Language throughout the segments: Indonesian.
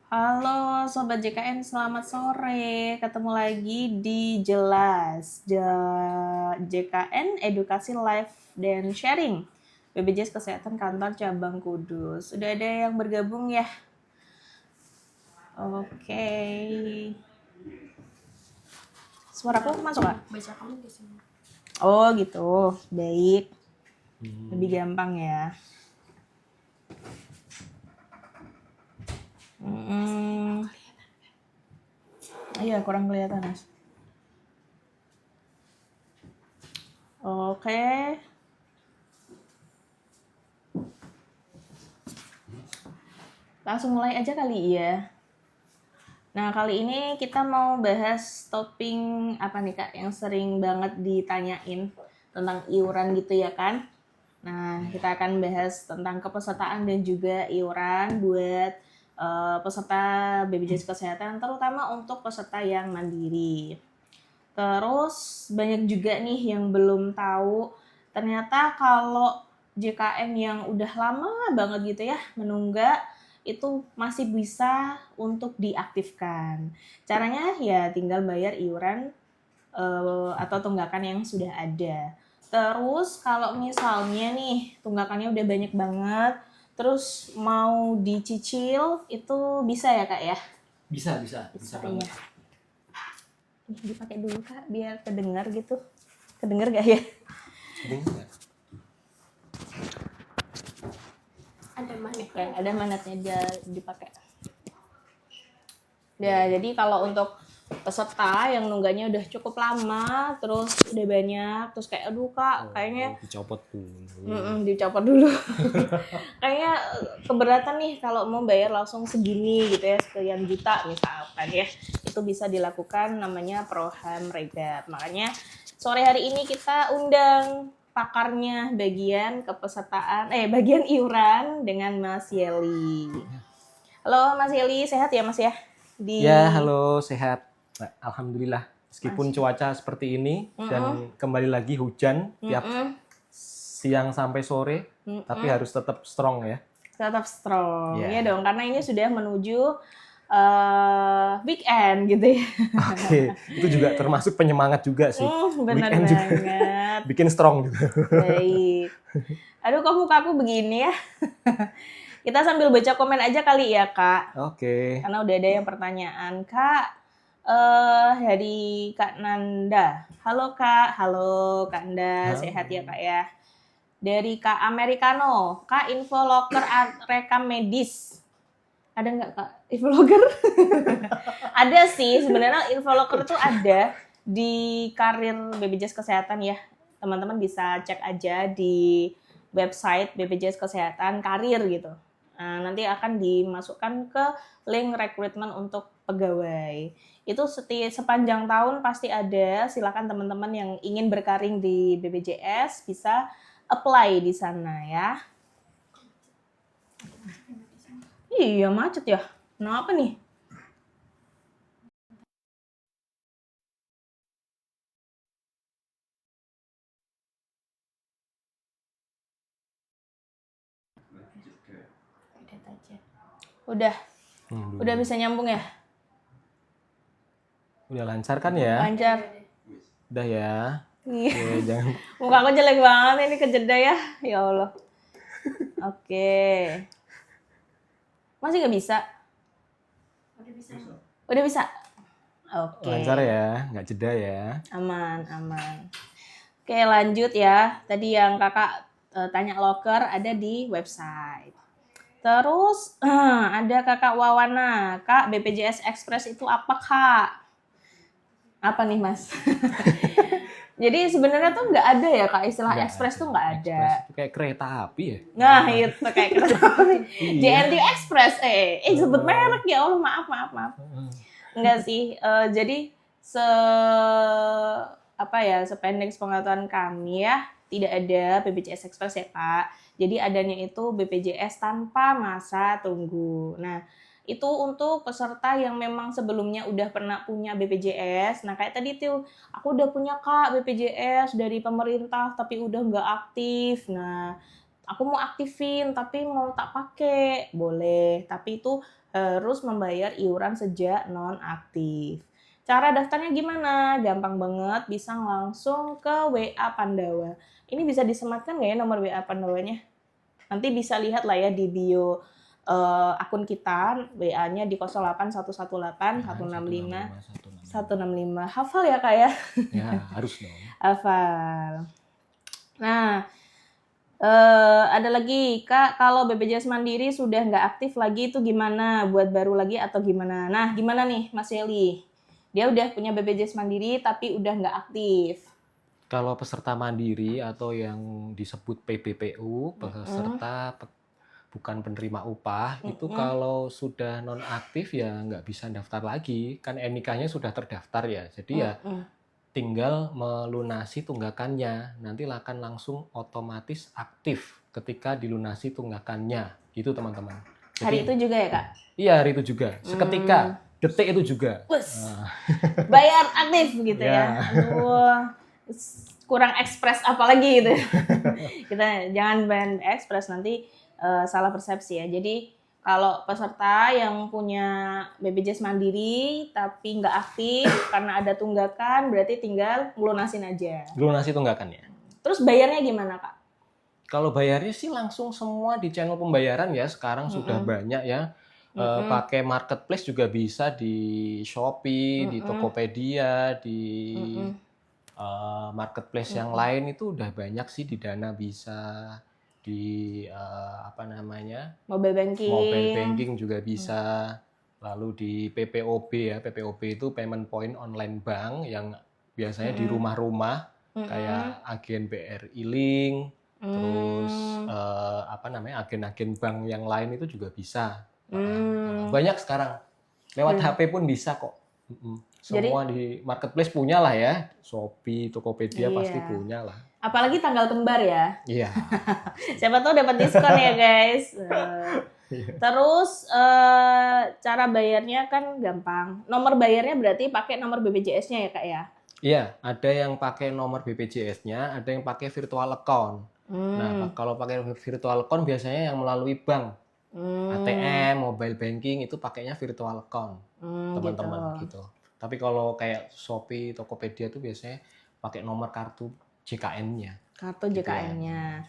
Halo Sobat JKN, selamat sore. Ketemu lagi di Jelas JKN Edukasi Live dan Sharing BPJS Kesehatan Kantor Cabang Kudus. Sudah ada yang bergabung ya? Oke. Suaraku masuk gak? Baca kamu di sini. Oh gitu, baik. Lebih gampang ya. Iya, kurang kelihatan, Mas. Oke. Langsung mulai aja kali ya. Nah, kali ini kita mau bahas topik apa nih Kak yang sering banget ditanyain tentang iuran gitu ya kan. Nah, kita akan bahas tentang kepesertaan dan juga iuran buat peserta BPJS Kesehatan, terutama untuk peserta yang mandiri. Terus banyak juga nih yang belum tahu, ternyata kalau JKN yang udah lama banget gitu ya menunggak, itu masih bisa untuk diaktifkan. Caranya ya tinggal bayar iuran atau tunggakan yang sudah ada. Terus kalau misalnya nih tunggakannya udah banyak banget, terus mau dicicil itu bisa ya Kak ya? Bisa banget. Iya. Nih dipakai dulu Kak biar kedengar gitu. Kedengar gak ya? Ada magnet. Oke, ada magnetnya dia dipakai. Ya, jadi kalau untuk peserta yang nunggaknya udah cukup lama, terus udah banyak, terus kayak aduh Kak, kayaknya dicopot dulu. Dicopot dulu. Kayaknya keberatan nih kalau mau bayar langsung segini gitu ya, sekian juta misalkan ya. Itu bisa dilakukan namanya program regap. Makanya sore hari ini kita undang pakarnya bagian kepesertaan bagian iuran dengan Mas Yeli. Halo Mas Yeli, sehat ya Mas ya? Ya, halo, sehat. Nah, alhamdulillah. Meskipun cuaca seperti ini dan kembali lagi hujan tiap siang sampai sore, tapi harus tetap strong ya. Tetap strong, Yeah. ya dong, karena ini sudah menuju weekend gitu ya. Oke, itu juga termasuk penyemangat juga sih. Benar Weekend banget. juga bikin strong juga. Baik. Aduh, kok mukaku begini ya? Kita sambil baca komen aja kali ya, Kak. Oke. Karena udah ada yang pertanyaan. Kak, dari Kak Nanda. Halo Kak, halo Kak Nanda, sehat ya Kak ya? Dari Kak Americano, Kak info loker rekam medis. Ada nggak Kak info loker? Ada sih, sebenarnya info loker itu ada di karir BPJS Kesehatan ya. Teman-teman bisa cek aja di website BPJS Kesehatan karir gitu. Nah, nanti akan dimasukkan ke link rekrutmen untuk pegawai. Itu sepanjang tahun pasti ada. Silakan teman-teman yang ingin berkarir di BPJS bisa apply di sana ya. Iya macet ya. Kenapa nih? Udah. Udah bisa nyambung ya? Udah lancar kan ya? Lancar. Udah ya. Iya. Oke, jangan. Muka aku jelek banget ini kejeda ya. Ya Allah. Oke. Masih nggak bisa? Udah bisa? Oke. Lancar ya, nggak jeda ya. Aman. Oke, lanjut ya. Tadi yang kakak tanya loker ada di website. Terus ada kakak Wawana. Kak, BPJS Express itu apa kak? Apa nih mas? Jadi sebenarnya tuh nggak ada ya kak istilah Nggak Express ada. tuh nggak ada. Express itu kayak kereta api ya? Nah itu kayak kereta api. Iya. JNT Express. Sebut merek ya Allah, maaf. Enggak sih. Jadi sependek sepengetahuan kami ya, tidak ada BPJS Express ya Kak. Jadi adanya itu BPJS tanpa masa tunggu. Nah, itu untuk peserta yang memang sebelumnya udah pernah punya BPJS. Nah, kayak tadi tuh, aku udah punya Kak BPJS dari pemerintah tapi udah nggak aktif. Nah, aku mau aktifin tapi mau tak pakai, boleh. Tapi itu harus membayar iuran sejak non-aktif. Cara daftarnya gimana? Gampang banget, bisa langsung ke WA Pandawa. Ini bisa disematkan nggak ya nomor WA Pandawanya? Nanti bisa lihat lah ya di bio akun kita, WA-nya di 08118 165 165. Hafal ya Kak ya? Ya, harus dong. Hafal. Nah, ada lagi Kak, kalau BPJS Mandiri sudah nggak aktif lagi itu gimana? Buat baru lagi atau gimana? Nah, gimana nih Mas Yeli? Dia udah punya BPJS Mandiri tapi udah nggak aktif. Kalau peserta mandiri atau yang disebut PBPU, peserta bukan penerima upah, itu kalau sudah nonaktif ya nggak bisa daftar lagi. Kan NIK-nya sudah terdaftar ya. Jadi ya tinggal melunasi tunggakannya. Nanti akan langsung otomatis aktif ketika dilunasi tunggakannya. Gitu teman-teman. Jadi, hari itu juga ya Kak? Iya, hari itu juga. Seketika, detik itu juga. Bayar aktif gitu ya. Aduh, kurang ekspres apalagi gitu. Kita jangan bayar ekspres, nanti salah persepsi ya. Jadi kalau peserta yang punya BPJS Mandiri tapi nggak aktif karena ada tunggakan, berarti tinggal lunasin aja. Lunasi tunggakannya. Terus bayarnya gimana Kak? Kalau bayarnya sih langsung semua di channel pembayaran ya. Sekarang sudah banyak ya. Pakai marketplace juga bisa di Shopee, di Tokopedia, di marketplace yang lain itu udah banyak sih. Di Dana bisa, di Mobile banking juga bisa. Lalu di PPOB ya, PPOB itu Payment Point Online Bank yang biasanya di rumah-rumah kayak agen BRI Link, terus agen-agen bank yang lain itu juga bisa. Banyak sekarang lewat HP pun bisa kok. Semua di marketplace punya lah ya, Shopee, Tokopedia pasti punya lah. Apalagi tanggal kembar ya. Iya. Siapa tahu dapat diskon ya guys. Terus cara bayarnya kan gampang. Nomor bayarnya berarti pakai nomor BPJS-nya ya Kak ya? Iya, ada yang pakai nomor BPJS-nya, ada yang pakai virtual account. Nah, kalau pakai virtual account biasanya yang melalui bank. ATM, mobile banking itu pakainya virtual account, teman-teman gitu. Tapi kalau kayak Shopee, Tokopedia itu biasanya pakai nomor kartu JKN-nya. Kartu JKN-nya.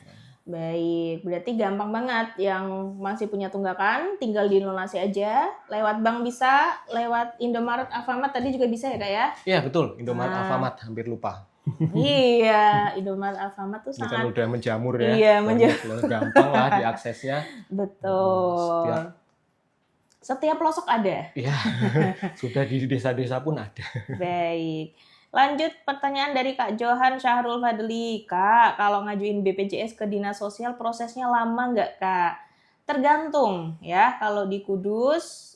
Baik, berarti gampang banget. Yang masih punya tunggakan tinggal dilunasi aja. Lewat bank bisa, lewat Indomaret, Alfamart tadi juga bisa ya Kak ya? Iya betul, Indomaret, Alfamart, hampir lupa. Iya, Indomaret, Alfamart tuh Ini kan sangat udah menjamur ya. Iya, menjamur. Gampang lah diaksesnya. Betul. Setiap pelosok ada. Iya, sudah di desa-desa pun ada. Baik. Lanjut pertanyaan dari Kak Johan Syahrul Fadli. Kak, kalau ngajuin BPJS ke Dinas Sosial prosesnya lama nggak Kak? Tergantung ya. Kalau di Kudus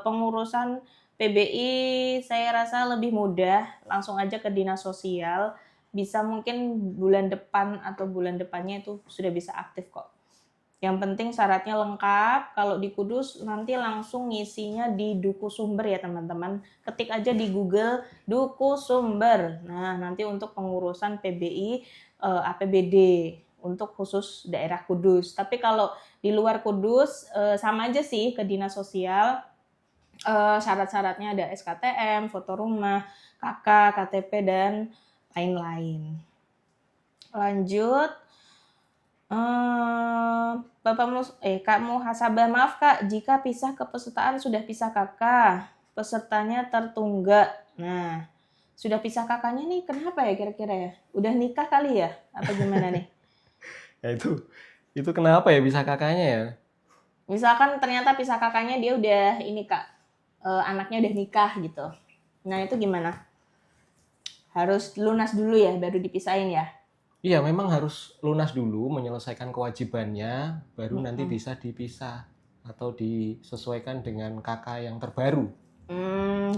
pengurusan PBI saya rasa lebih mudah. Langsung aja ke Dinas Sosial. Bisa mungkin bulan depan atau bulan depannya itu sudah bisa aktif kok. Yang penting syaratnya lengkap. Kalau di Kudus nanti langsung ngisinya di Duku Sumber ya teman-teman. Ketik aja di Google Duku Sumber. Nah nanti untuk pengurusan PBI APBD untuk khusus daerah Kudus. Tapi kalau di luar Kudus sama aja sih ke Dinas Sosial. Syarat-syaratnya ada SKTM, foto rumah, KK, KTP dan lain-lain. Lanjut. Kak Muhasabah, maaf Kak, jika pisah kepesertaan sudah pisah kakak, pesertanya tertunggak. Nah, sudah pisah kakaknya nih, kenapa ya kira-kira ya? Udah nikah kali ya? Atau gimana nih? Ya itu kenapa ya pisah kakaknya ya? Misalkan ternyata pisah kakaknya dia udah ini Kak, anaknya udah nikah gitu. Nah itu gimana? Harus lunas dulu ya, baru dipisahin ya? Iya, memang harus lunas dulu, menyelesaikan kewajibannya, baru nanti bisa dipisah atau disesuaikan dengan kakak yang terbaru.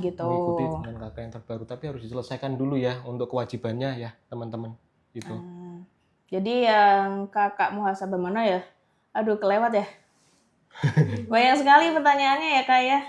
Gitu. Mengikuti dengan kakak yang terbaru, tapi harus diselesaikan dulu ya untuk kewajibannya ya, teman-teman. Gitu. Jadi yang kakak muhasabah mana ya? Aduh, kelewat ya. Banyak sekali pertanyaannya ya Kak ya.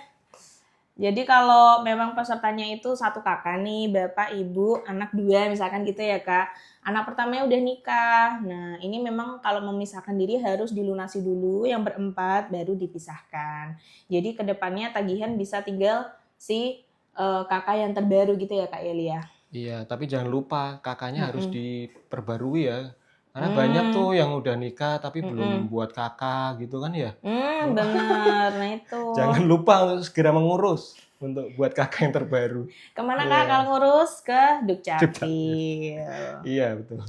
Jadi kalau memang pesertanya itu satu kakak nih, bapak, ibu, anak 2 misalkan gitu ya Kak. Anak pertamanya udah nikah. Nah ini memang kalau memisahkan diri harus dilunasi dulu yang berempat baru dipisahkan. Jadi kedepannya tagihan bisa tinggal si kakak yang terbaru gitu ya Kak Elia. Iya, tapi jangan lupa kakaknya harus Mm-mm. diperbarui ya. Karena banyak tuh yang udah nikah tapi belum buat kakak gitu kan ya. Bener. Nah itu. Jangan lupa untuk segera mengurus untuk buat kakak yang terbaru. Kemana Iya. Kak kalau ngurus? Ke Dukcapil. Dukcapil. Iya, betul.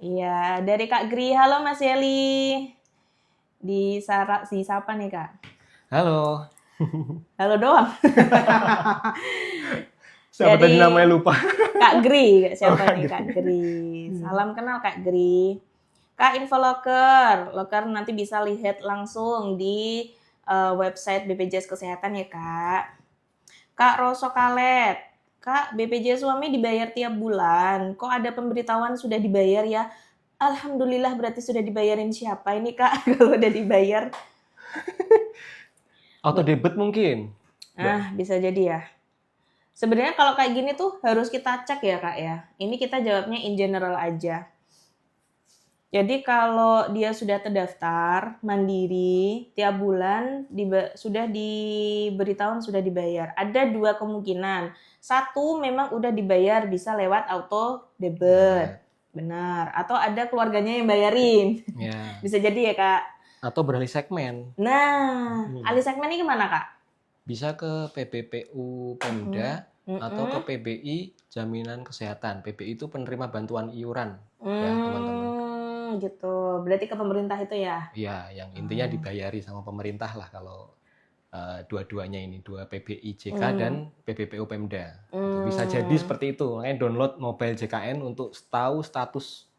Iya, dari Kak Gri. Halo Mas Yeli. Di siapa nih Kak? Halo. Halo doang. Siapa Jadi, tadi namanya lupa? Kak Gri. Siapa Kak nih Gri. Kak Gri? Salam kenal Kak Gri. Kak Info Loker. Loker nanti bisa lihat langsung di website BPJS Kesehatan ya Kak. Kak Roso Kalet. Kak, BPJS suami dibayar tiap bulan. Kok ada pemberitahuan sudah dibayar ya? Alhamdulillah berarti sudah dibayarin siapa ini Kak kalau udah dibayar? Auto debit mungkin. Ah, bisa jadi ya. Sebenarnya kalau kayak gini tuh harus kita cek ya Kak ya. Ini kita jawabnya in general aja. Jadi kalau dia sudah terdaftar mandiri tiap bulan sudah diberitahuan sudah dibayar. Ada 2 kemungkinan. Satu memang udah dibayar bisa lewat auto debit. Benar. Atau ada keluarganya yang bayarin. Ya. Bisa jadi ya Kak. Atau beralih segmen. Nah, alih segmen ini kemana Kak? Bisa ke PBPU Pemda atau ke PBI Jaminan Kesehatan. PBI itu penerima bantuan iuran ya teman-teman. Gitu. Berarti ke pemerintah itu ya? Iya, yang intinya dibayari sama pemerintah lah kalau dua-duanya ini, 2 PBI JK dan PBPU Pemda. Bisa jadi seperti itu. Makanya download mobile JKN untuk tahu status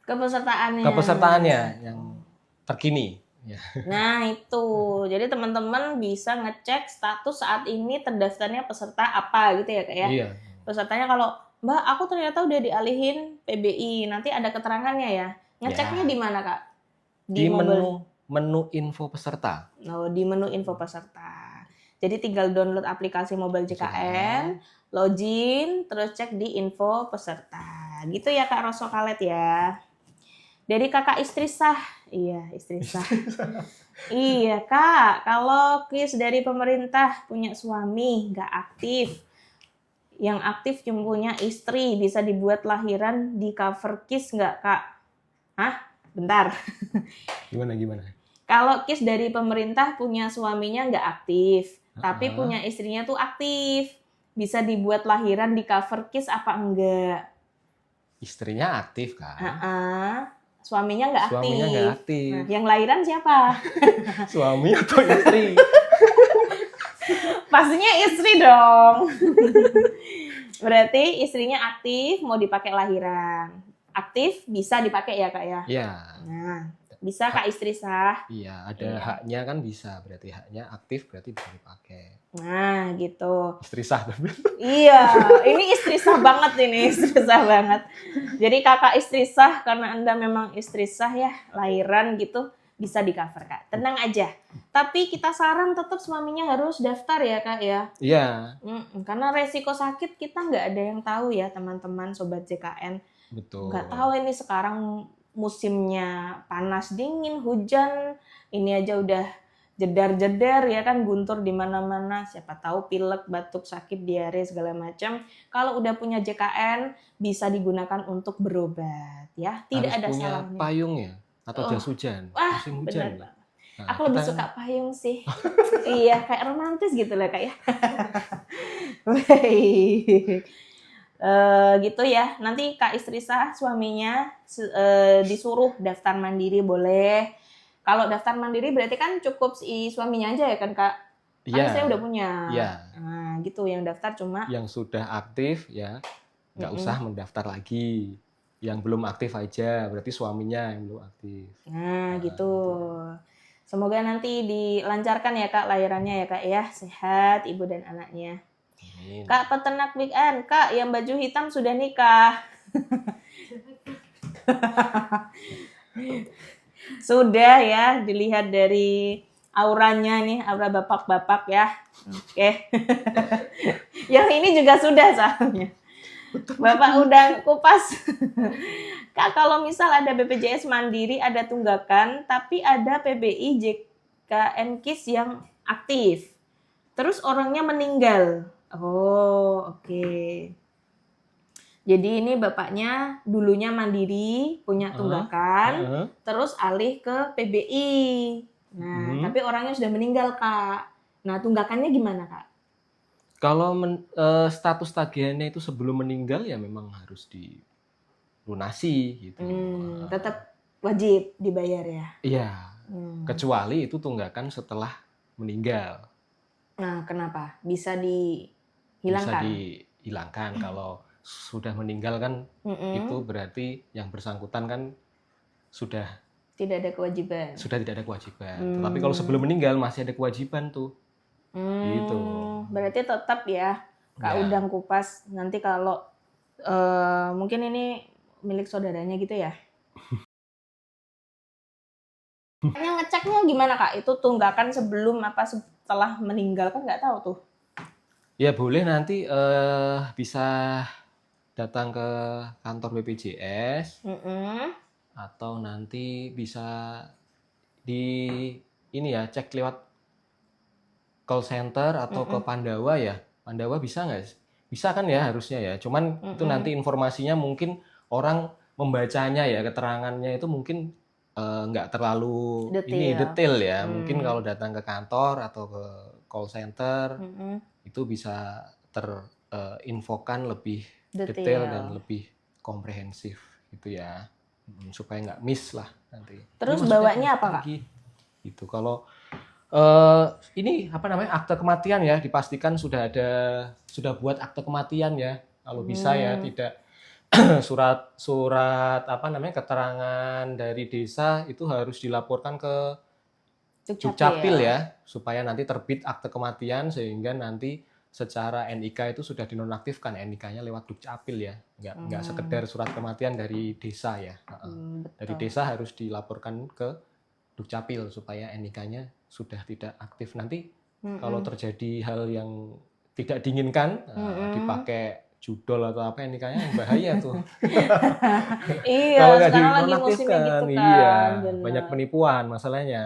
kepesertaannya yang terkini. Ya. Nah itu, jadi teman-teman bisa ngecek status saat ini terdaftarnya peserta apa gitu ya Kak ya? Iya. Pesertanya kalau Mbak aku ternyata udah dialihin PBI, nanti ada keterangannya ya. Ngeceknya di mana Kak? Di menu info peserta. Oh, di menu info peserta. Jadi tinggal download aplikasi mobile JKN, login, terus cek di info peserta. Gitu ya Kak Roso Kalet ya. Dari kakak istri sah. Iya, istri sah. Iya, Kak. Kalau KIS dari pemerintah punya suami nggak aktif. Yang aktif cuma punya istri. Bisa dibuat lahiran di cover KIS nggak, Kak? Hah? Bentar. Gimana? Kalau KIS dari pemerintah punya suaminya nggak aktif. Tapi punya istrinya tuh aktif. Bisa dibuat lahiran di cover KIS apa enggak? Istrinya aktif kan? Suaminya nggak aktif. Nah, yang lahiran siapa? Suami atau istri? Pastinya istri dong. Berarti istrinya aktif, mau dipakai lahiran. Aktif bisa dipakai ya Kak ya? Iya. Nah, bisa Kak istri sah. Iya, ada haknya kan bisa. Berarti haknya aktif berarti bisa dipakai. Nah, gitu. Istri sah tapi. Iya, ini istri sah banget ini, istri sah banget. Jadi kakak istri sah karena Anda memang istri sah ya, lahiran gitu bisa di cover Kak. Tenang aja. Tapi kita saran tetap suaminya harus daftar ya Kak ya. Iya. Karena resiko sakit kita nggak ada yang tahu ya teman-teman sobat JKN. Betul. Nggak tahu ini sekarang musimnya panas dingin, hujan, ini aja udah jedar-jedar ya kan, guntur di mana-mana, siapa tahu pilek, batuk, sakit, diare segala macam. Kalau udah punya JKN bisa digunakan untuk berobat ya. Tidak harus ada punya salahnya. payung ya atau jas hujan. Wah, musim hujan. Benar. Nah, aku lebih suka payung sih. Iya, kayak romantis gitu lah Kak ya. Baik. Gitu ya. Nanti Kak istri sah suaminya disuruh daftar mandiri boleh. Kalau daftar mandiri berarti kan cukup si suaminya aja ya kan Kak? Kan saya udah punya. Iya. Nah gitu yang daftar cuma. Yang sudah aktif ya nggak usah mendaftar lagi. Yang belum aktif aja berarti suaminya yang belum aktif. Nah gitu. Semoga nanti dilancarkan ya Kak lahirannya ya Kak ya. Sehat ibu dan anaknya. Amin. Kak peternak weekend. Kak yang baju hitam sudah nikah. Sudah ya, dilihat dari auranya nih, aura bapak-bapak ya. Oke. Yang ini juga sudah soalnya. Bapak udah kupas. Kak, kalau misal ada BPJS Mandiri, ada tunggakan, tapi ada PBI JKN KIS yang aktif. Terus orangnya meninggal. Oh, oke. Jadi ini bapaknya dulunya mandiri, punya tunggakan, terus alih ke PBI. Nah, tapi orangnya sudah meninggal, Kak. Nah, tunggakannya gimana, Kak? Kalau status tagihannya itu sebelum meninggal ya memang harus dilunasi gitu. Tetap wajib dibayar ya? Iya, kecuali itu tunggakan setelah meninggal. Nah, kenapa? Bisa Bisa dihilangkan? dihilangkan kalau sudah meninggal kan itu berarti yang bersangkutan kan sudah Tidak ada kewajiban. tidak ada kewajiban. Tapi kalau sebelum meninggal masih ada kewajiban tuh. Gitu. Berarti tetap ya, Kak Ya. Udang kupas nanti kalau mungkin ini milik saudaranya gitu ya. Hanya ngeceknya gimana, Kak? Itu tunggakan sebelum apa setelah meninggal kan nggak tahu tuh. Ya boleh nanti bisa datang ke kantor BPJS atau nanti bisa di ini ya cek lewat call center atau ke Pandawa ya. Pandawa bisa nggak? Bisa kan ya harusnya ya. Cuman itu nanti informasinya mungkin orang membacanya ya, keterangannya itu mungkin nggak terlalu detail ya. Mungkin kalau datang ke kantor atau ke call center itu bisa terinfokan lebih detail dan lebih komprehensif gitu ya. Supaya nggak miss lah nanti. Terus Ini maksudnya bawanya apa, Kak? Gitu. Kalau ini apa namanya akte kematian ya dipastikan sudah buat akte kematian ya. Kalau bisa ya tidak surat apa namanya keterangan dari desa itu harus dilaporkan ke Dukcapil ya supaya nanti terbit akte kematian sehingga nanti secara NIK itu sudah dinonaktifkan NIK-nya lewat Dukcapil ya, nggak sekedar surat kematian dari desa ya. Dari desa harus dilaporkan ke Dukcapil supaya NIK-nya sudah tidak aktif. Nanti kalau terjadi hal yang tidak diinginkan dipakai judol atau apa NIK-nya bahaya tuh. Iya, Kalau nggak sekarang lagi musimnya dinonaktifkan, gitu kan. iya bener. banyak penipuan masalahnya,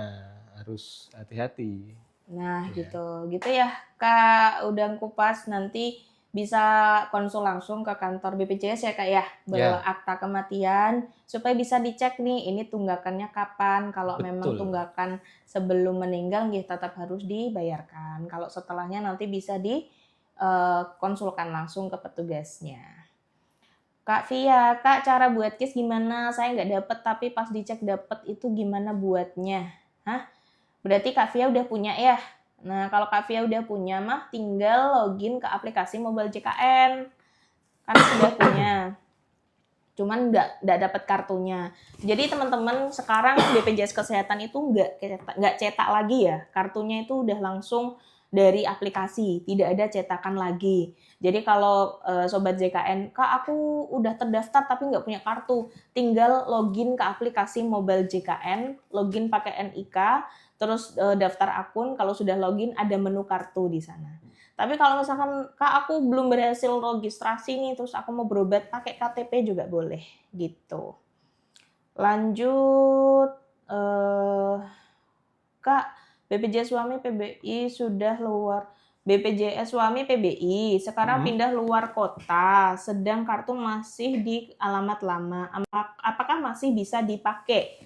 harus hati-hati. Nah, gitu ya Kak Udang Kupas, nanti bisa konsul langsung ke kantor BPJS ya Kak ya, bawa akta kematian supaya bisa dicek nih ini tunggakannya kapan. Kalau memang tunggakan sebelum meninggal tetap harus dibayarkan. Kalau setelahnya nanti bisa dikonsulkan langsung ke petugasnya. Kak Via, Kak cara buat KIS gimana? Saya nggak dapet tapi pas dicek dapet, itu gimana buatnya? Hah? Berarti Kak Via udah punya ya? Nah, kalau Kak Via udah punya mah tinggal login ke aplikasi Mobile JKN. Kan sudah punya. Cuman nggak dapat kartunya. Jadi teman-teman sekarang BPJS Kesehatan itu nggak cetak lagi ya. Kartunya itu udah langsung dari aplikasi, tidak ada cetakan lagi. Jadi kalau Sobat JKN, Kak aku udah terdaftar tapi nggak punya kartu, tinggal login ke aplikasi Mobile JKN, login pakai NIK, terus daftar akun. Kalau sudah login ada menu kartu di sana. Tapi kalau misalkan Kak aku belum berhasil registrasi nih, terus aku mau berobat pakai KTP juga boleh gitu. Lanjut, Kak BPJS Suami PBI sudah luar. BPJS Suami PBI sekarang pindah luar kota, sedang kartu masih di alamat lama. Apakah masih bisa dipakai?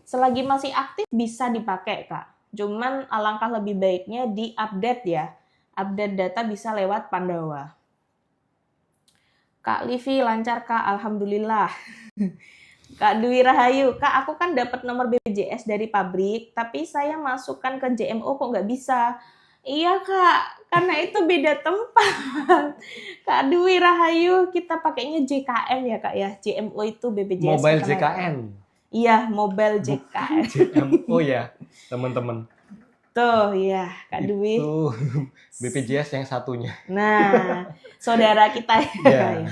Selagi masih aktif bisa dipakai, Kak. Cuman alangkah lebih baiknya di-update ya. Update data bisa lewat Pandawa. Kak Livi lancar Kak, alhamdulillah. Kak Dwi Rahayu, Kak aku kan dapat nomor BPJS dari pabrik, tapi saya masukkan ke JMO kok nggak bisa. Iya Kak, karena itu beda tempat. Kak Dwi Rahayu, kita pakainya JKN ya Kak ya. JMO itu BPJS. Mobile JKN. Iya, Mobile JKN. JMO ya, teman-teman. Tuh ya, Kak Dwi. Itu BPJS yang satunya. Nah, saudara kita ya.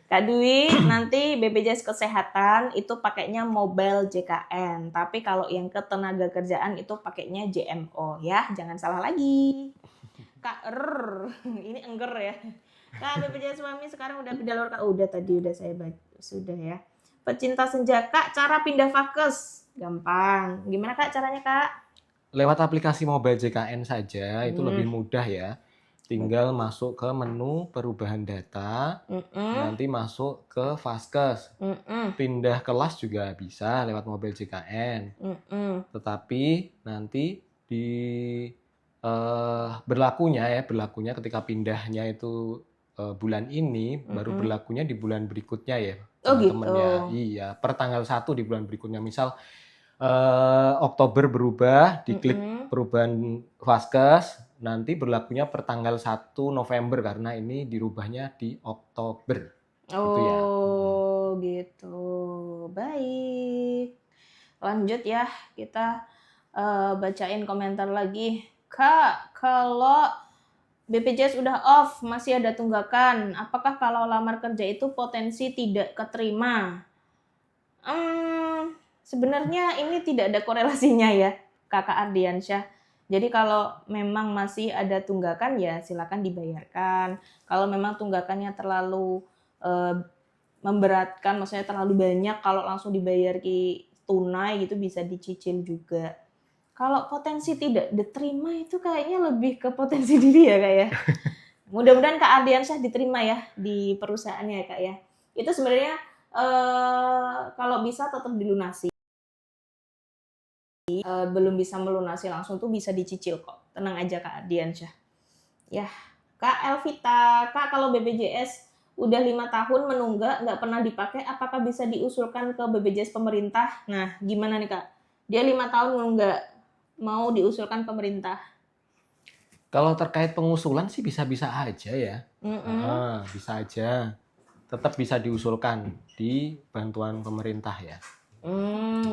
Kak Dwi, nanti BPJS Kesehatan itu pakainya Mobile JKN. Tapi kalau yang ketenaga kerjaan itu pakainya JMO ya. Jangan salah lagi. Kak ini engger ya. Kak BPJS Suami sekarang udah pindah luar. Udah tadi udah saya baca. Sudah ya. Pecinta senja, Kak, cara pindah Vakes. Gampang. Gimana Kak caranya Kak? Lewat aplikasi Mobile JKN saja, itu lebih mudah ya. Tinggal masuk ke menu perubahan data, nanti masuk ke Vaskes. Pindah kelas juga bisa lewat Mobile JKN. Tetapi nanti di berlakunya ketika pindahnya itu bulan ini, baru berlakunya di bulan berikutnya ya. Teman-teman ya. Iya, per tanggal 1 di bulan berikutnya. Misal Oktober berubah, diklik perubahan Vaskes, nanti berlakunya per tanggal 1 November karena ini dirubahnya di Oktober. Oh, gitu. Baik. Lanjut ya, kita bacain komentar lagi. Kak, kalau BPJS udah off, masih ada tunggakan. Apakah kalau lamar kerja itu potensi tidak keterima? Sebenarnya ini tidak ada korelasinya ya, Kakak Ardiansyah. Jadi kalau memang masih ada tunggakan ya silakan dibayarkan. Kalau memang tunggakannya terlalu memberatkan, maksudnya terlalu banyak, kalau langsung dibayar tunai gitu bisa dicicil juga. Kalau potensi tidak diterima itu kayaknya lebih ke potensi diri ya Kak ya. Mudah-mudahan Kak Ardiansyah diterima ya di perusahaannya ya Kak ya. Itu sebenarnya kalau bisa tetap dilunasi. Belum bisa melunasi langsung tuh bisa dicicil kok. Tenang aja Kak Ardiansyah. Ya, Kak Elvita, Kak kalau BPJS udah 5 tahun menunggak nggak pernah dipakai, apakah bisa diusulkan ke BPJS pemerintah? Nah, gimana nih Kak? Dia 5 tahun menunggak, mau diusulkan pemerintah. Kalau terkait pengusulan sih bisa-bisa aja ya. Bisa aja. Tetap bisa diusulkan di bantuan pemerintah ya.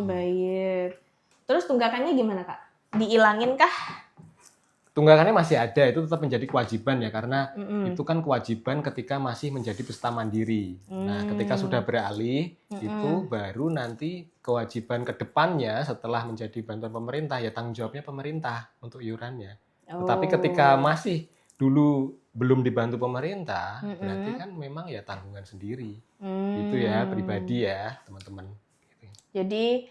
Baik. Terus tunggakannya gimana Kak? Diilangin kah? Tunggakannya masih ada, itu tetap menjadi kewajiban ya, karena itu kan kewajiban ketika masih menjadi peserta mandiri. Nah, ketika sudah beralih, itu baru nanti kewajiban ke depannya setelah menjadi bantuan pemerintah, ya tanggung jawabnya pemerintah untuk iurannya. Tetapi ketika masih dulu belum dibantu pemerintah, berarti kan memang ya tanggungan sendiri. Itu ya, pribadi ya, teman-teman. Jadi,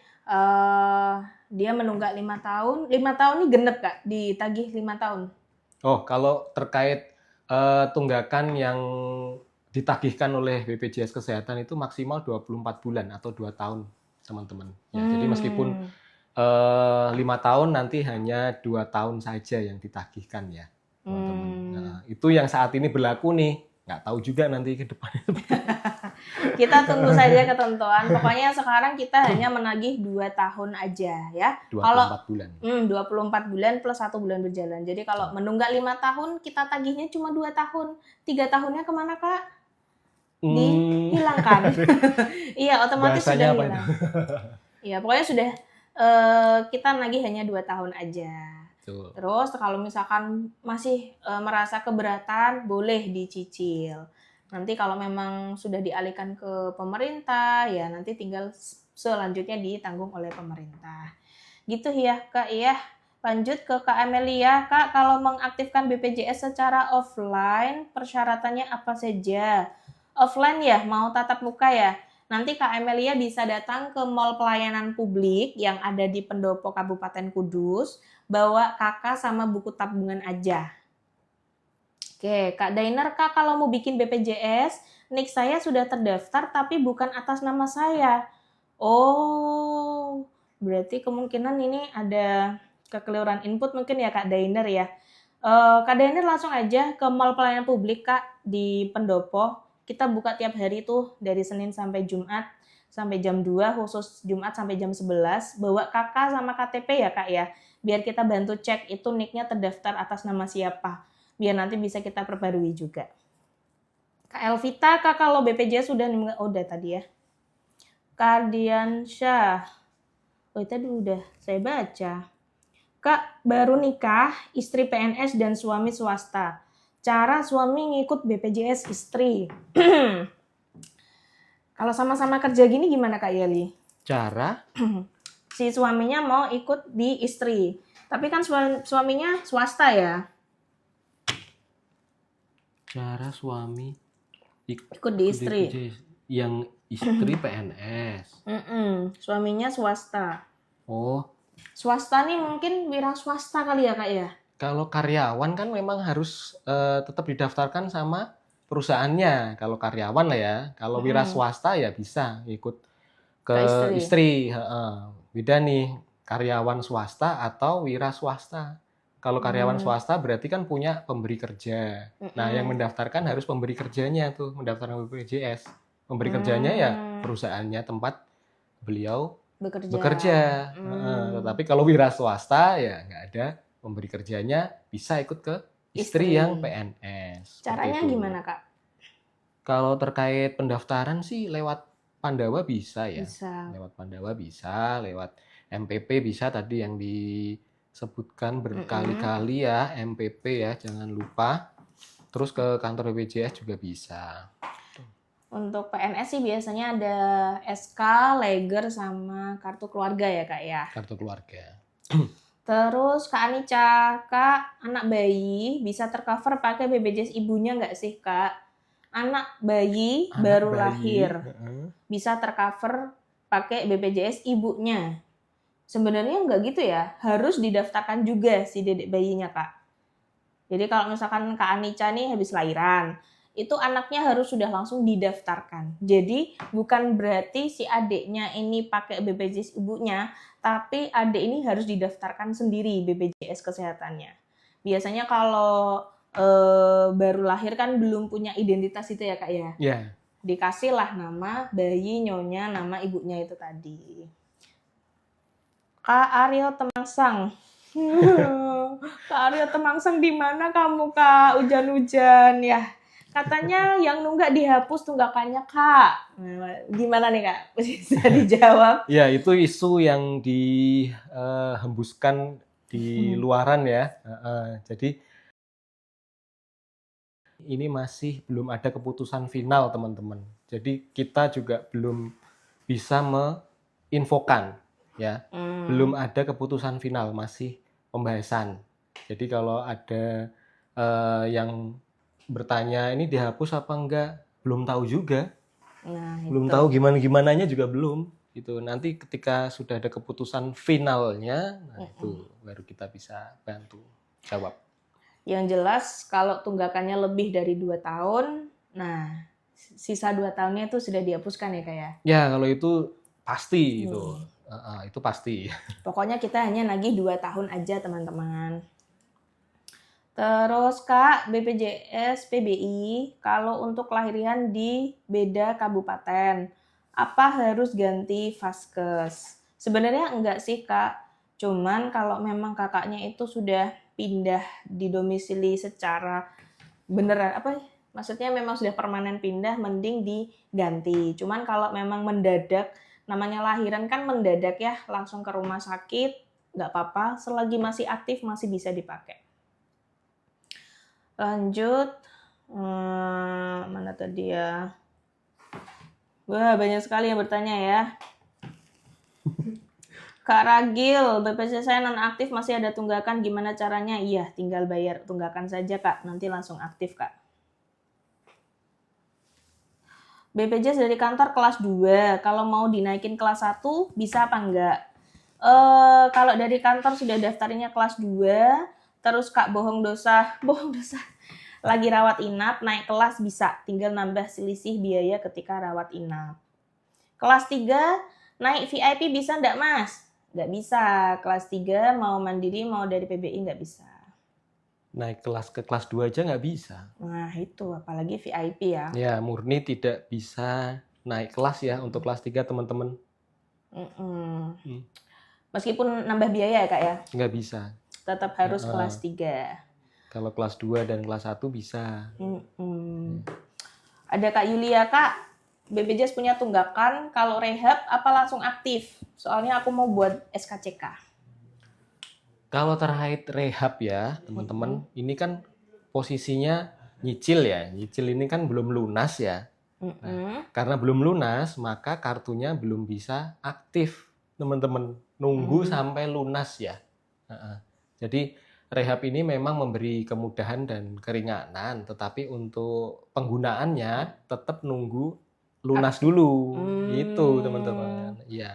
dia menunggak 5 tahun. 5 tahun ini genep Kak, ditagih 5 tahun. Oh, kalau terkait tunggakan yang ditagihkan oleh BPJS Kesehatan itu maksimal 24 bulan atau 2 tahun, teman-teman. Ya, jadi meskipun 5 tahun nanti hanya 2 tahun saja yang ditagihkan ya, teman-teman. Nah, itu yang saat ini berlaku nih. Nggak tahu juga nanti ke depannya. Kita tunggu saja ketentuan. Pokoknya sekarang kita hanya menagih 2 tahun aja ya. 24 bulan. 24 bulan plus 1 bulan berjalan. Jadi kalau menunggak 5 tahun, kita tagihnya cuma 2 tahun. 3 tahunnya kemana Kak? Dihilangkan. Iya, otomatis Bahasanya sudah hilang. Iya, pokoknya sudah kita nagih hanya 2 tahun aja. Betul. Terus kalau misalkan masih merasa keberatan, boleh dicicil. Nanti kalau memang sudah dialihkan ke pemerintah, ya nanti tinggal selanjutnya ditanggung oleh pemerintah. Gitu ya Kak ya. Lanjut ke Kak Amelia. Kak, kalau mengaktifkan BPJS secara offline, persyaratannya apa saja? Offline ya, mau tatap muka ya? Nanti Kak Amelia bisa datang ke Mall Pelayanan Publik yang ada di Pendopo Kabupaten Kudus, bawa kakak sama buku tabungan aja. Oke, Kak Dainer, Kak kalau mau bikin BPJS, NIK saya sudah terdaftar tapi bukan atas nama saya. Oh, berarti kemungkinan ini ada kekeliruan input mungkin ya Kak Dainer ya. Kak Dainer langsung aja ke Mall Pelayanan Publik Kak di Pendopo. Kita buka tiap hari tuh dari Senin sampai Jumat sampai jam 2, khusus Jumat sampai jam 11. Bawa kakak sama KTP ya Kak ya. Biar kita bantu cek itu NIK-nya terdaftar atas nama siapa. Biar nanti bisa kita perbarui juga. Kak Elvita, Kak kalau BPJS udah tadi ya. Kak Diansyah. Oh tadi udah saya baca. Kak baru nikah, istri PNS dan suami swasta. Cara suami ngikut BPJS istri. Kalau sama-sama kerja gini gimana Kak Yeli? Cara Si suaminya mau ikut di istri. Tapi kan suaminya swasta ya. cara suami Ikut di istri. yang istri PNS. Suaminya swasta. Oh, Swasta nih mungkin wira swasta kali ya Kak ya? kalau karyawan kan memang harus tetap didaftarkan sama perusahaannya. Kalau karyawan lah ya. Kalau wira swasta ya bisa ikut ke Ke istri. Beda nih karyawan swasta atau wira swasta. Kalau karyawan swasta berarti kan punya pemberi kerja. Nah, yang mendaftarkan harus pemberi kerjanya tuh, mendaftarkan BPJS. Pemberi kerjanya ya perusahaannya tempat beliau bekerja. Tetapi kalau wira swasta ya nggak ada pemberi kerjanya, bisa ikut ke istri yang PNS. Caranya gimana Kak? Kalau terkait pendaftaran sih lewat Pandawa bisa ya. Bisa. Lewat Pandawa bisa, lewat MPP bisa tadi yang disebutkan berkali-kali ya, MPP ya, jangan lupa. Terus ke kantor BPJS juga bisa. Untuk PNS sih biasanya ada SK, Leger, sama kartu keluarga ya Kak ya. Kartu keluarga. Terus Kak Anica, Kak, anak bayi bisa tercover pakai BPJS ibunya nggak sih Kak? Anak bayi baru lahir bisa tercover pakai BPJS ibunya. Sebenarnya nggak gitu ya, harus didaftarkan juga si dedek bayinya Kak. Jadi kalau misalkan Kak Anica nih habis lahiran, itu anaknya harus sudah langsung didaftarkan. Jadi bukan berarti si adiknya ini pakai BPJS ibunya, tapi adik ini harus didaftarkan sendiri BPJS kesehatannya. Biasanya kalau baru lahir kan belum punya identitas itu ya Kak ya? Iya. Dikasihlah nama bayi, nyonya, nama ibunya itu tadi. Kak Aryo Temangsang. Kak Aryo Temangsang di mana kamu Kak? Hujan-hujan ya. Katanya yang nunggak dihapus tunggakannya Kak. Nah, gimana nih Kak? Bisa dijawab? Ya, itu isu yang dihembuskan di luaran ya. Jadi ini masih belum ada keputusan final teman-teman. Jadi kita juga belum bisa menginfokan ya. Belum ada keputusan final, masih pembahasan. Jadi kalau ada yang bertanya ini dihapus apa enggak, belum tahu juga. Nah, belum tahu gimana-gimananya juga belum. Gitu. Nanti ketika sudah ada keputusan finalnya, nah itu baru kita bisa bantu jawab. Yang jelas kalau tunggakannya lebih dari 2 tahun, nah sisa 2 tahunnya itu sudah dihapuskan ya Kak ya? Ya kalau itu pasti itu. Itu pasti. Pokoknya kita hanya nagih 2 tahun aja teman-teman. Terus Kak, BPJS PBI kalau untuk kelahiran di beda kabupaten, apa harus ganti vaskes? Sebenarnya enggak sih Kak, cuman kalau memang kakaknya itu sudah pindah di domisili secara beneran, maksudnya memang sudah permanen pindah, mending diganti. Cuman kalau memang mendadak, namanya lahiran kan mendadak ya, langsung ke rumah sakit, nggak apa-apa, selagi masih aktif masih bisa dipakai. Lanjut, mana tadi ya? Wah, banyak sekali yang bertanya ya. Kak Ragil, BPJS saya non-aktif masih ada tunggakan, gimana caranya? Iya, tinggal bayar tunggakan saja Kak, nanti langsung aktif Kak. BPJS dari kantor kelas 2, kalau mau dinaikin kelas 1 bisa apa enggak? Kalau dari kantor sudah daftarnya kelas 2, terus Kak bohong dosa, lagi rawat inap, naik kelas bisa, tinggal nambah selisih biaya ketika rawat inap. Kelas 3, naik VIP bisa enggak Mas? Enggak bisa, kelas 3 mau mandiri, mau dari PBI enggak bisa. Naik kelas ke kelas 2 aja nggak bisa. Nah itu, apalagi VIP ya. Ya, murni tidak bisa naik kelas ya untuk kelas 3 teman-teman. Meskipun nambah biaya ya Kak ya? Nggak bisa. Tetap harus kelas 3. Kalau kelas 2 dan kelas 1 bisa. Ada Kak Yulia, Kak, BPJS punya tunggakan, kalau rehab apa langsung aktif? Soalnya aku mau buat SKCK. Kalau terkait rehab ya teman-teman, ini kan posisinya nyicil ya. Nyicil ini kan belum lunas ya. Karena belum lunas, maka kartunya belum bisa aktif, teman-teman. Nunggu sampai lunas ya. Jadi rehab ini memang memberi kemudahan dan keringanan, tetapi untuk penggunaannya tetap nunggu lunas dulu, gitu teman-teman. Ya.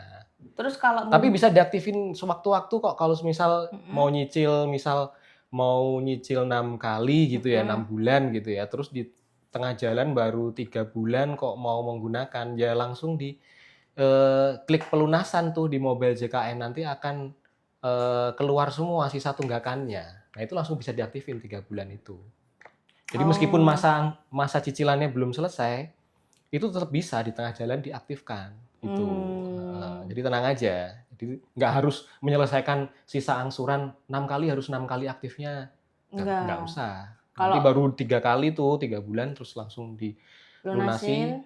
Terus kalau Tapi bisa diaktifin sewaktu-waktu kok. Kalau misal mau nyicil, misal mau nyicil 6 kali gitu ya, 6 bulan gitu ya. Terus di tengah jalan baru 3 bulan kok mau menggunakan, ya langsung di klik pelunasan tuh di mobile JKN, nanti akan keluar semua sisa tunggakannya. Nah itu langsung bisa diaktifin 3 bulan itu. Jadi meskipun masa cicilannya belum selesai, itu tetap bisa di tengah jalan diaktifkan itu. Jadi tenang aja. Jadi nggak harus menyelesaikan sisa angsuran 6 kali, harus 6 kali aktifnya. Nggak usah. Nanti baru 3 kali tuh 3 bulan terus langsung dilunasi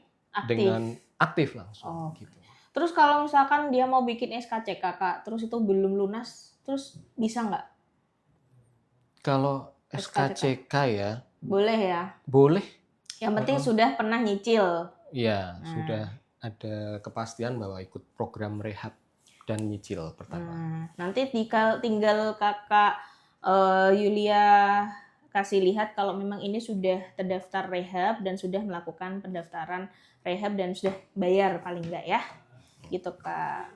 dengan aktif langsung. Gitu. Terus kalau misalkan dia mau bikin SKCK Kak, terus itu belum lunas, terus bisa nggak? Kalau SKCK ya? Boleh ya? Boleh. Yang penting sudah pernah nyicil. Iya, sudah ada kepastian bahwa ikut program rehab dan nyicil pertama. Nanti tinggal Kakak Yulia kasih lihat kalau memang ini sudah terdaftar rehab dan sudah melakukan pendaftaran rehab dan sudah bayar paling enggak ya. Gitu Kak.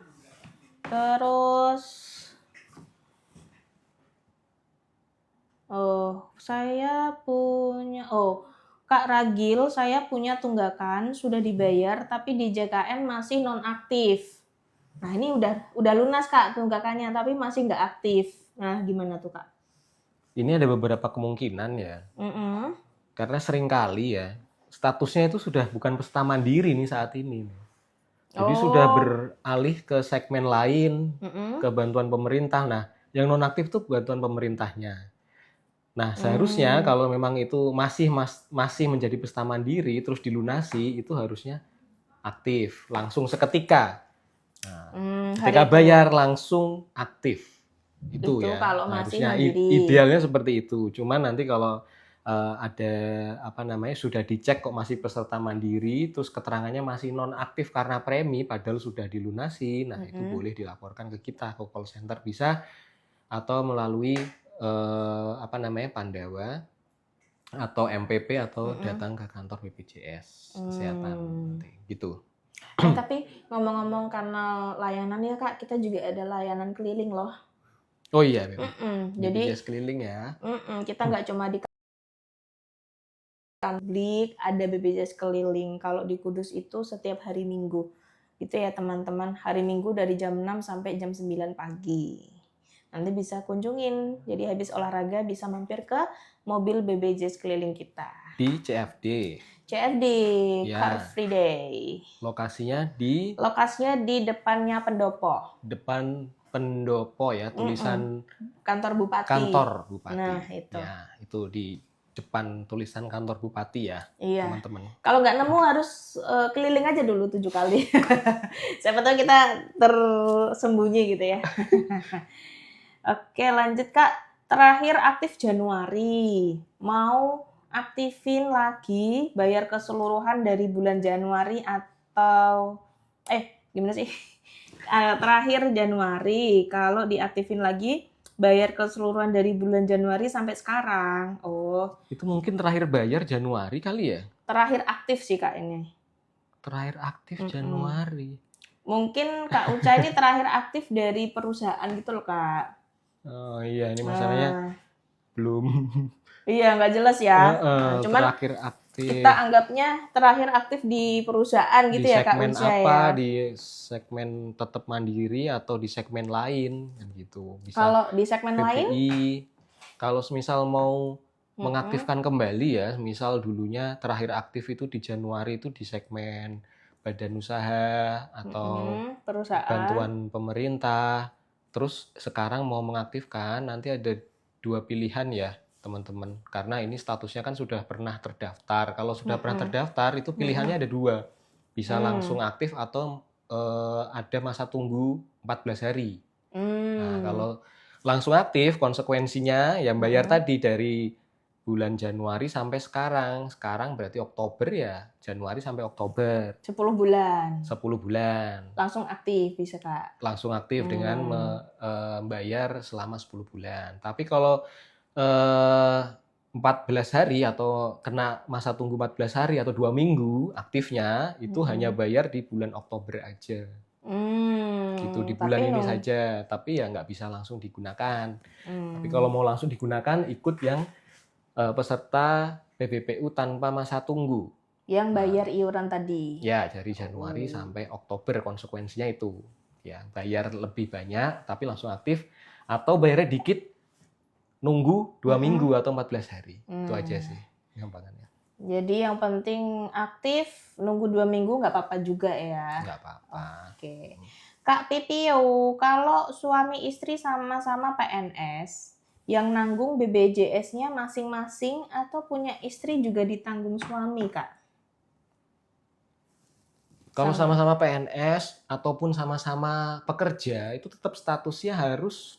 Terus Kak Ragil, saya punya tunggakan sudah dibayar tapi di JKN masih nonaktif. Nah ini udah lunas Kak tunggakannya tapi masih nggak aktif. Nah gimana tuh Kak? Ini ada beberapa kemungkinan ya. Karena seringkali ya statusnya itu sudah bukan peserta mandiri nih saat ini. Jadi sudah beralih ke segmen lain, ke bantuan pemerintah. Nah yang nonaktif tuh bantuan pemerintahnya. Nah, seharusnya kalau memang itu masih menjadi peserta mandiri terus dilunasi, itu harusnya aktif langsung seketika. Nah, ketika bayar langsung aktif. Itu ya. Kalau masih harusnya mandiri. Idealnya seperti itu. Cuman nanti kalau ada sudah dicek kok masih peserta mandiri terus keterangannya masih nonaktif karena premi padahal sudah dilunasi. Nah, itu boleh dilaporkan ke kita, ke call center bisa, atau melalui Pandawa atau MPP atau datang ke kantor BPJS Kesehatan gitu. Tapi ngomong-ngomong karena layanan ya Kak, kita juga ada layanan keliling loh. Oh iya, jadi BPJS keliling ya. Kita nggak cuma di publik, ada BPJS keliling. Kalau di Kudus itu setiap hari Minggu. Gitu ya teman-teman, hari Minggu dari jam 6 sampai jam 9 pagi. Nanti bisa kunjungin, jadi habis olahraga bisa mampir ke mobil BPJS keliling kita. Di CFD ya. Car Free Day. Lokasinya di depannya pendopo. Depan pendopo ya, tulisan kantor bupati. Nah itu. Ya, itu di depan tulisan kantor bupati ya, teman-teman. Kalau nggak nemu harus keliling aja dulu 7 kali. Siapa tahu kita tersembunyi gitu ya. Oke, lanjut Kak. Terakhir aktif Januari. Mau aktifin lagi bayar keseluruhan dari bulan Januari atau gimana sih? Terakhir Januari. Kalau diaktifin lagi bayar keseluruhan dari bulan Januari sampai sekarang. Itu mungkin terakhir bayar Januari kali ya? Terakhir aktif sih Kak ini. Terakhir aktif Januari. Mungkin Kak Uca ini terakhir aktif dari perusahaan gitu loh Kak. Oh iya, ini masalahnya belum. Iya, nggak jelas ya. Cuman terakhir aktif. Kita anggapnya terakhir aktif di perusahaan gitu ya Kak Uca ya. Di segmen apa? Di segmen tetap mandiri atau di segmen lain kan gitu. Bisa. Kalau di segmen PPI, lain? Kalau misal mau mengaktifkan kembali ya, misal dulunya terakhir aktif itu di Januari itu di segmen badan usaha atau perusahaan, bantuan pemerintah. Terus sekarang mau mengaktifkan, nanti ada 2 pilihan ya teman-teman. Karena ini statusnya kan sudah pernah terdaftar. Kalau sudah pernah terdaftar itu pilihannya ada 2. Bisa langsung aktif atau ada masa tunggu 14 hari. Nah, kalau langsung aktif konsekuensinya yang bayar tadi dari bulan Januari sampai sekarang. Sekarang berarti Oktober ya, Januari sampai Oktober. 10 bulan. 10 bulan. Langsung aktif bisa, Kak. Langsung aktif dengan membayar selama 10 bulan. Tapi kalau 14 hari atau kena masa tunggu 14 hari atau 2 minggu aktifnya, itu hanya bayar di bulan Oktober aja. Gitu, di bulan ini saja. Tapi ya nggak bisa langsung digunakan. Tapi kalau mau langsung digunakan, ikut yang peserta PBPU tanpa masa tunggu. Yang bayar iuran tadi. Ya, dari Januari sampai Oktober konsekuensinya itu. Ya, bayar lebih banyak tapi langsung aktif, atau bayarnya dikit nunggu 2 minggu atau 14 hari. Itu aja sih gampangannya. Jadi yang penting aktif, nunggu 2 minggu nggak apa-apa juga ya. Nggak apa-apa. Oke. Kak Pipiu, kalau suami istri sama-sama PNS, yang nanggung BPJS-nya masing-masing atau punya istri juga ditanggung suami, Kak? Kalau sama-sama PNS ataupun sama-sama pekerja, itu tetap statusnya harus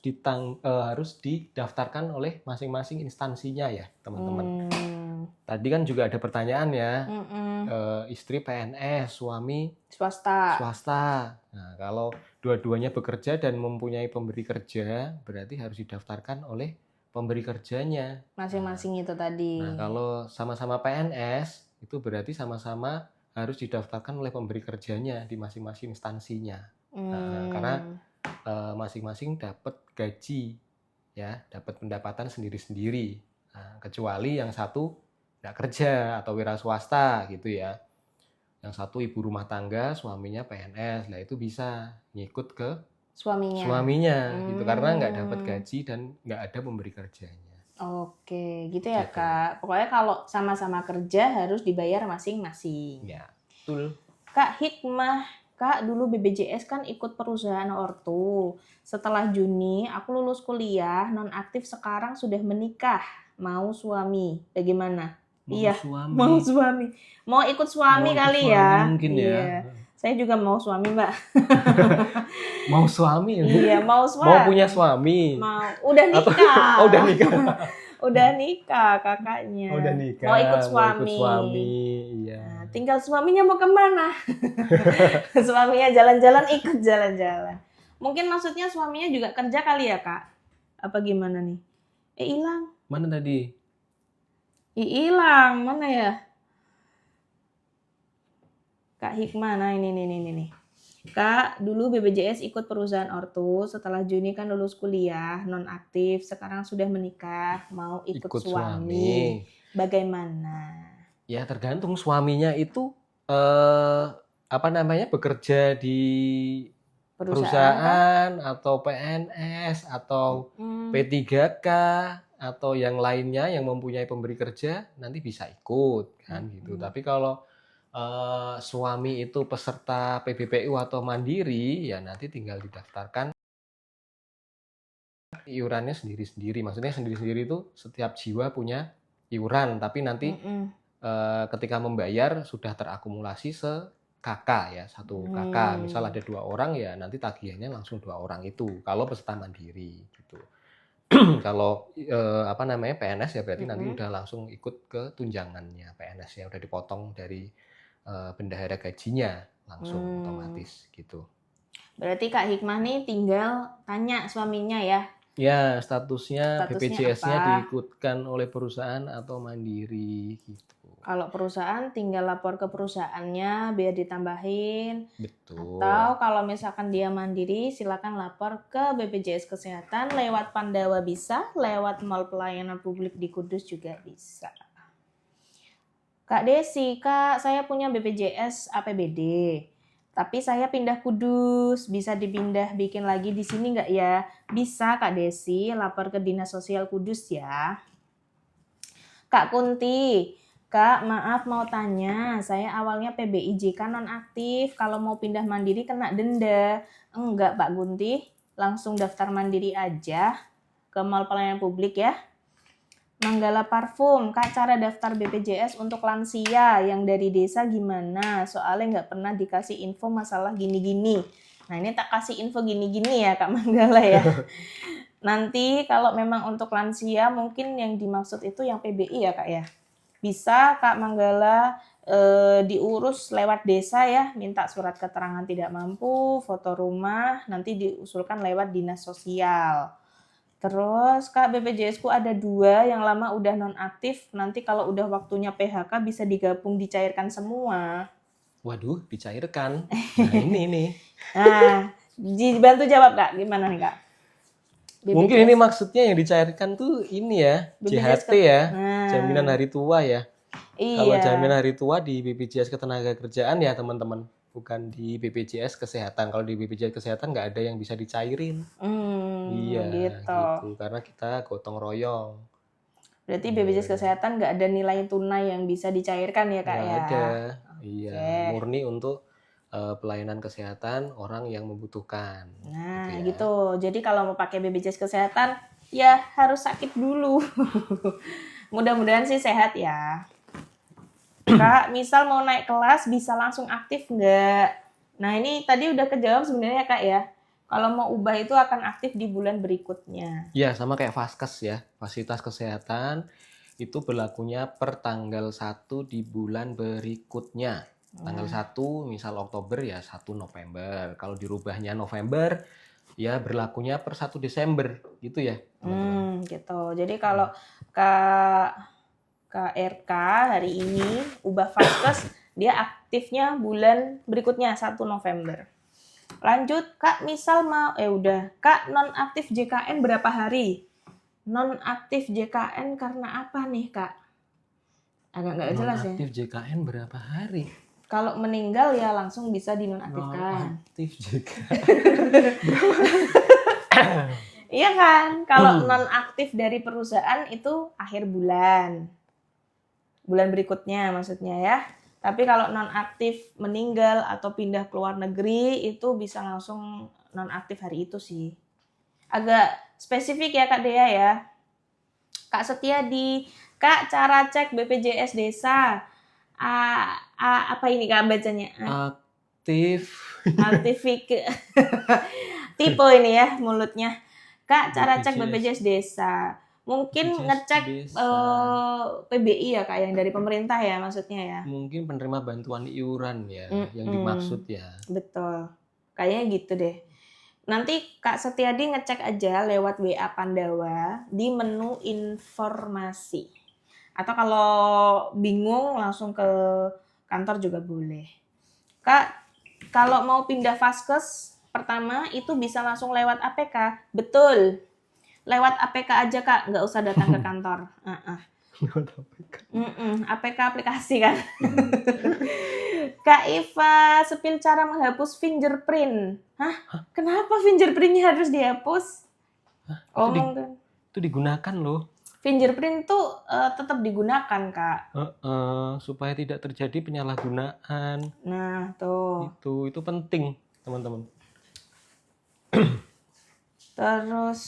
didaftarkan oleh masing-masing instansinya ya, teman-teman. Tadi kan juga ada pertanyaan ya, istri PNS, suami swasta. Nah, kalau dua-duanya bekerja dan mempunyai pemberi kerja, berarti harus didaftarkan oleh pemberi kerjanya. Masing-masing itu tadi. Nah, kalau sama-sama PNS, itu berarti sama-sama harus didaftarkan oleh pemberi kerjanya di masing-masing instansinya. Karena masing-masing dapat gaji, ya, dapat pendapatan sendiri-sendiri. Nah, kecuali yang satu nggak kerja atau wira swasta gitu ya. Yang satu ibu rumah tangga, suaminya PNS, lah itu bisa ngikut ke suaminya gitu, karena nggak dapat gaji dan nggak ada pemberi kerjanya. Oke, gitu ya Kak. Pokoknya kalau sama-sama kerja harus dibayar masing-masing. Ya, betul. Kak Hikmah, Kak dulu BPJS kan ikut perusahaan ortu. Setelah Juni aku lulus kuliah, nonaktif sekarang sudah menikah, mau suami. Bagaimana? Mau suami. Mau ikut suami kali ya. Mungkin ya. Saya juga mau suami, Mbak. Mau suami? Iya, mau suami. Mau punya suami? Mau. Udah nikah. Udah nikah. Udah nikah kakaknya. Udah nikah. Mau ikut suami. Mau ikut suami, iya. Nah, tinggal suaminya mau kemana? Suaminya jalan-jalan, ikut jalan-jalan. Mungkin maksudnya suaminya juga kerja kali ya, Kak? Apa gimana nih? Hilang. Mana tadi? Hilang, mana ya? Kak Hikmah, nah ini. Kak, dulu BPJS ikut perusahaan ortu, setelah Juni kan lulus kuliah, nonaktif, sekarang sudah menikah, mau ikut suami. Bagaimana? Ya tergantung suaminya itu bekerja di perusahaan atau PNS atau P3K atau yang lainnya yang mempunyai pemberi kerja, nanti bisa ikut kan gitu. Tapi kalau suami itu peserta PBPU atau mandiri, ya nanti tinggal didaftarkan iurannya sendiri-sendiri. Maksudnya sendiri-sendiri itu setiap jiwa punya iuran, tapi nanti ketika membayar sudah terakumulasi se-KK ya, satu KK. Misal ada 2 orang ya nanti tagihannya langsung 2 orang itu. Kalau peserta mandiri gitu. Kalau PNS ya berarti nanti udah langsung ikut ke tunjangannya PNS ya, udah dipotong dari bendahara gajinya langsung otomatis gitu. Berarti Kak Hikmah nih tinggal tanya suaminya ya? Ya, statusnya BPJS-nya diikutkan oleh perusahaan atau mandiri gitu. Kalau perusahaan tinggal lapor ke perusahaannya biar ditambahin. Betul. Atau kalau misalkan dia mandiri silakan lapor ke BPJS Kesehatan lewat Pandawa bisa, lewat Mall Pelayanan Publik di Kudus juga bisa. Kak Desi, Kak, saya punya BPJS APBD, tapi saya pindah Kudus, bisa dipindah bikin lagi di sini nggak ya? Bisa Kak Desi, lapor ke Dinas Sosial Kudus ya. Kak Kunti, Kak maaf mau tanya, saya awalnya PBIJK nonaktif, kalau mau pindah mandiri kena denda. Enggak Pak Kunti, langsung daftar mandiri aja ke Mall Pelayanan Publik ya. Manggala Parfum, Kak cara daftar BPJS untuk lansia yang dari desa gimana? Soalnya nggak pernah dikasih info masalah gini-gini. Nah ini tak kasih info gini-gini ya Kak Manggala ya. Nanti kalau memang untuk lansia mungkin yang dimaksud itu yang PBI ya Kak ya. Bisa Kak Manggala diurus lewat desa ya, minta surat keterangan tidak mampu, foto rumah, nanti diusulkan lewat dinas sosial. Terus Kak BPJS ku ada 2 yang lama udah nonaktif, nanti kalau udah waktunya PHK bisa digabung dicairkan semua. Waduh, dicairkan. Nah, ini nih. Nah, dibantu jawab Kak, gimana nih Kak? Mungkin ini maksudnya yang dicairkan tuh ini ya, BPJS JHT ya, Nah, jaminan hari tua ya. Kalau iya. jaminan hari tua di BPJS Ketenagakerjaan ya teman-teman, bukan di BPJS Kesehatan. Kalau di BPJS Kesehatan nggak ada yang bisa dicairin. Iya, Gitu. gitu. Karena kita gotong royong. Berarti BPJS Kesehatan nggak ada nilai tunai yang bisa dicairkan ya Kak Nggak ya? ada. Iya, murni untuk pelayanan kesehatan orang yang membutuhkan. Nah, ya. gitu. Jadi kalau mau pakai BPJS Kesehatan, ya harus sakit dulu. Mudah-mudahan sih sehat ya. Kak, misal mau naik kelas bisa langsung aktif nggak? Nah, ini tadi udah kejawab sebenarnya Kak ya. Kalau mau ubah itu akan aktif di bulan berikutnya. Ya, sama kayak Vaskes ya, fasilitas kesehatan itu berlakunya per tanggal 1 di bulan berikutnya. Tanggal 1 misal Oktober ya 1 November. Kalau dirubahnya November ya berlakunya per 1 Desember gitu ya, teman-teman. Gitu. Jadi kalau KRK hari ini ubah Vaskes, dia aktifnya bulan berikutnya 1 November. Lanjut, Kak, misal mau Kak nonaktif JKN berapa hari? Nonaktif JKN karena apa nih, Kak? Agak nggak jelas ya. Nonaktif JKN berapa hari? Kalau meninggal ya langsung bisa dinonaktifkan. Nonaktif JKN. Iya kan? Kalau nonaktif dari perusahaan itu akhir bulan. Bulan berikutnya maksudnya ya. Tapi kalau nonaktif meninggal atau pindah ke luar negeri itu bisa langsung nonaktif hari itu sih. Agak spesifik ya Kak Dea ya. Kak Setiadi, Kak cara cek BPJS desa. Apa ini Kak bacanya? Aktif. Tipe ini ya mulutnya. Kak cara cek BPJS desa. Mungkin ngecek PBI ya Kak, yang dari pemerintah ya maksudnya ya. Mungkin penerima bantuan iuran ya yang dimaksud ya. Betul. Kayaknya gitu deh. Nanti Kak Setiadi ngecek aja lewat WA Pandawa di menu informasi. Atau kalau bingung langsung ke kantor juga boleh. Kak, kalau mau pindah Vaskes pertama itu bisa langsung lewat APK. Betul. Lewat APK aja Kak, nggak usah datang ke kantor. APK aplikasi kan. Kak Iva, sepil cara menghapus fingerprint. Hah? Kenapa fingerprintnya harus dihapus? Itu digunakan loh. Fingerprint tuh tetap digunakan Kak. Supaya tidak terjadi penyalahgunaan. Nah tuh. Itu penting teman-teman. Terus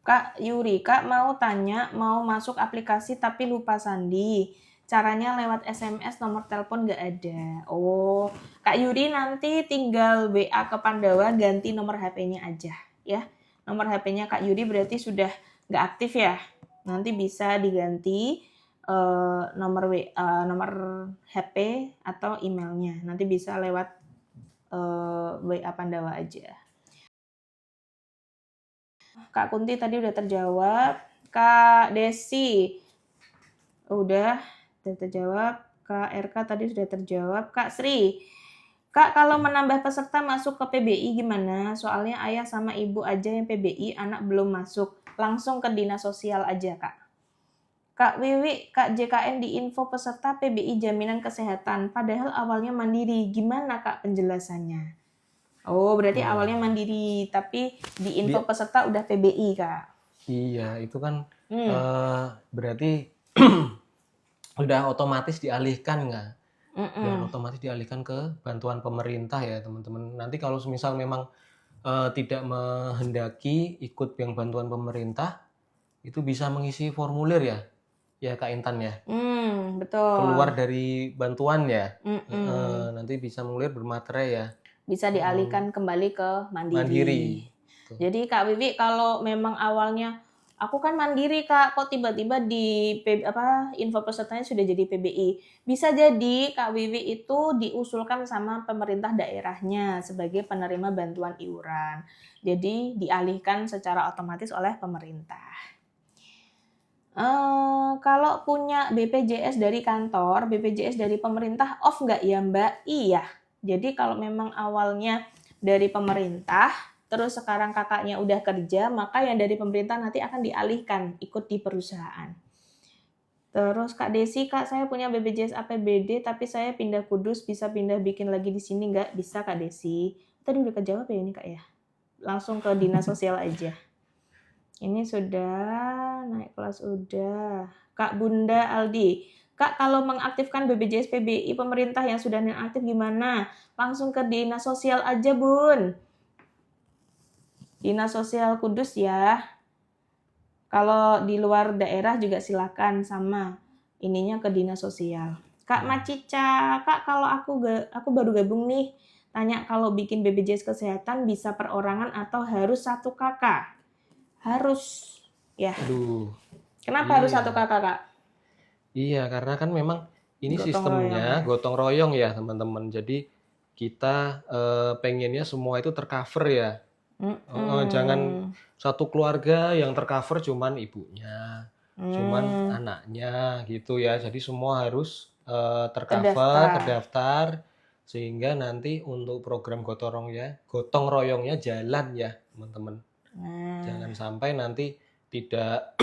Kak Yuri, Kak mau tanya, mau masuk aplikasi tapi lupa sandi. Caranya lewat SMS, nomor telepon nggak ada. Oh, Kak Yuri nanti tinggal WA ke Pandawa, ganti nomor HP-nya aja. Ya, nomor HP-nya Kak Yuri berarti sudah nggak aktif ya. Nanti bisa diganti nomor HP atau emailnya. Nanti bisa lewat WA Pandawa aja. Kak Kunti tadi udah terjawab. Kak Desi udah terjawab. Kak RK tadi sudah terjawab. Kak Sri, Kak kalau menambah peserta masuk ke PBI gimana? Soalnya ayah sama ibu aja yang PBI, anak belum masuk. Langsung ke dinas sosial aja Kak. Kak Wiwi, Kak JKN di info peserta PBI jaminan kesehatan. Padahal awalnya mandiri. Gimana Kak penjelasannya? Oh, berarti awalnya mandiri, tapi di info peserta udah PBI, Kak. Iya, itu kan berarti udah otomatis dialihkan nggak? Dan otomatis dialihkan ke bantuan pemerintah ya, teman-teman. Nanti kalau misal memang tidak menghendaki ikut yang bantuan pemerintah, itu bisa mengisi formulir ya Kak Intan ya. Betul. Keluar dari bantuan ya. Nanti bisa mengulir bermaterai ya. Bisa dialihkan kembali ke mandiri. Jadi Kak Wiwi, kalau memang awalnya aku kan mandiri Kak, kok tiba-tiba di info pesertanya sudah jadi PBI. Bisa jadi Kak Wiwi itu diusulkan sama pemerintah daerahnya sebagai penerima bantuan iuran. Jadi dialihkan secara otomatis oleh pemerintah. Kalau punya BPJS dari kantor, BPJS dari pemerintah off nggak ya Mbak? Iya. Jadi kalau memang awalnya dari pemerintah, terus sekarang kakaknya udah kerja, maka yang dari pemerintah nanti akan dialihkan ikut di perusahaan. Terus Kak Desi, Kak saya punya BPJS APBD tapi saya pindah Kudus, bisa pindah bikin lagi di sini nggak? Bisa Kak Desi. Tadi udah kejawab ya ini Kak ya? Langsung ke dinas sosial aja. Ini sudah, naik kelas udah. Kak Bunda Aldi, Kak kalau mengaktifkan BPJS PBI pemerintah yang sudah inaktif gimana? Langsung ke dinas sosial aja Bun. Dinas sosial Kudus ya. Kalau di luar daerah juga silakan sama ininya ke dinas sosial. Kak Macica, Kak kalau aku baru gabung nih, tanya kalau bikin BPJS kesehatan bisa perorangan atau harus satu kakak? Harus ya. Aduh. Kenapa harus Iya. satu kakak Kak? Iya, karena kan memang ini Gotong sistemnya royong. gotong royong ya teman-teman. Jadi kita pengennya semua itu tercover ya. Jangan satu keluarga yang tercover cuman ibunya, cuman anaknya gitu ya. Jadi semua harus tercover, terdaftar, sehingga nanti untuk program gotong royongnya jalan ya teman-teman. Jangan sampai nanti tidak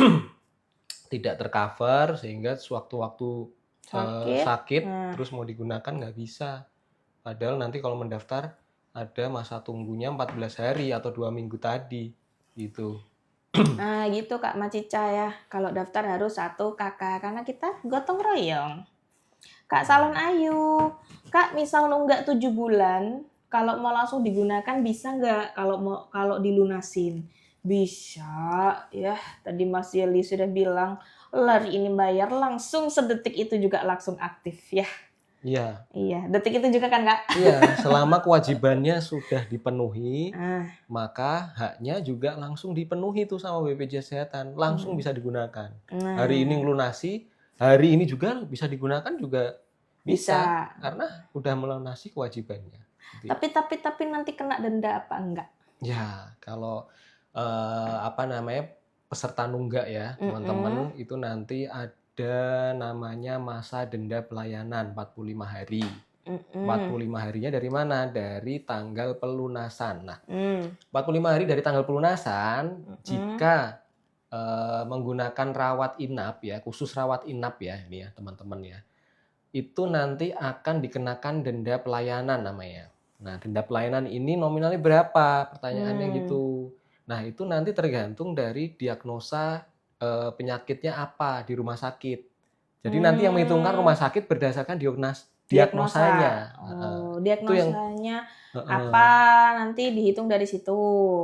tidak tercover sehingga sewaktu-waktu sakit terus mau digunakan nggak bisa. Padahal nanti kalau mendaftar ada masa tunggunya 14 hari atau 2 minggu tadi gitu. Nah gitu Kak Macica ya, kalau daftar harus satu kakak karena kita gotong royong. Kak Salon Ayu, Kak misal nunggak 7 bulan, kalau mau langsung digunakan bisa nggak kalau dilunasin? Bisa ya, tadi Mas Yeli sudah bilang lari ini bayar langsung sedetik itu juga langsung aktif ya. Iya. Iya, detik itu juga kan Kak? Iya, selama kewajibannya sudah dipenuhi, maka haknya juga langsung dipenuhi tuh sama BPJS Kesehatan, langsung bisa digunakan. Hari ini ngelunasi, hari ini juga bisa digunakan juga bisa. Karena udah melunasi kewajibannya. Tapi nanti kena denda apa enggak? Ya, kalau peserta nunggak ya teman-teman, itu nanti ada namanya masa denda pelayanan 45 hari. 45 harinya dari mana? Dari tanggal pelunasan. Nah, 45 hari dari tanggal pelunasan, jika menggunakan rawat inap ya, khusus rawat inap ya ini ya teman-teman ya, itu nanti akan dikenakan denda pelayanan namanya. Nah, denda pelayanan ini nominalnya berapa? Pertanyaannya gitu. Nah, itu nanti tergantung dari diagnosa penyakitnya apa di rumah sakit. Jadi nanti yang menghitungkan rumah sakit berdasarkan diagnosanya. Diagnosanya apa nanti dihitung dari situ.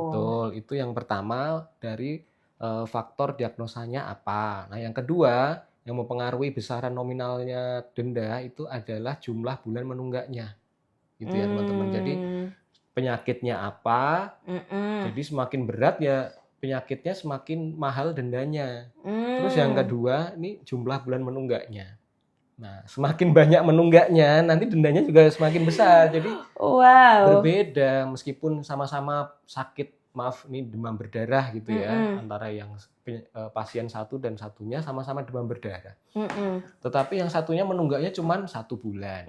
Betul, itu yang pertama dari faktor diagnosanya apa. Nah, yang kedua yang mempengaruhi besaran nominalnya denda itu adalah jumlah bulan menunggaknya. Gitu ya, teman-teman. Jadi penyakitnya apa, jadi semakin berat ya penyakitnya semakin mahal dendanya. Terus yang kedua ini jumlah bulan menunggaknya. Nah, semakin banyak menunggaknya nanti dendanya juga semakin besar. Jadi berbeda meskipun sama-sama sakit, maaf ini demam berdarah gitu ya, antara yang pasien satu dan satunya sama-sama demam berdarah. Tetapi yang satunya menunggaknya cuma 1 bulan.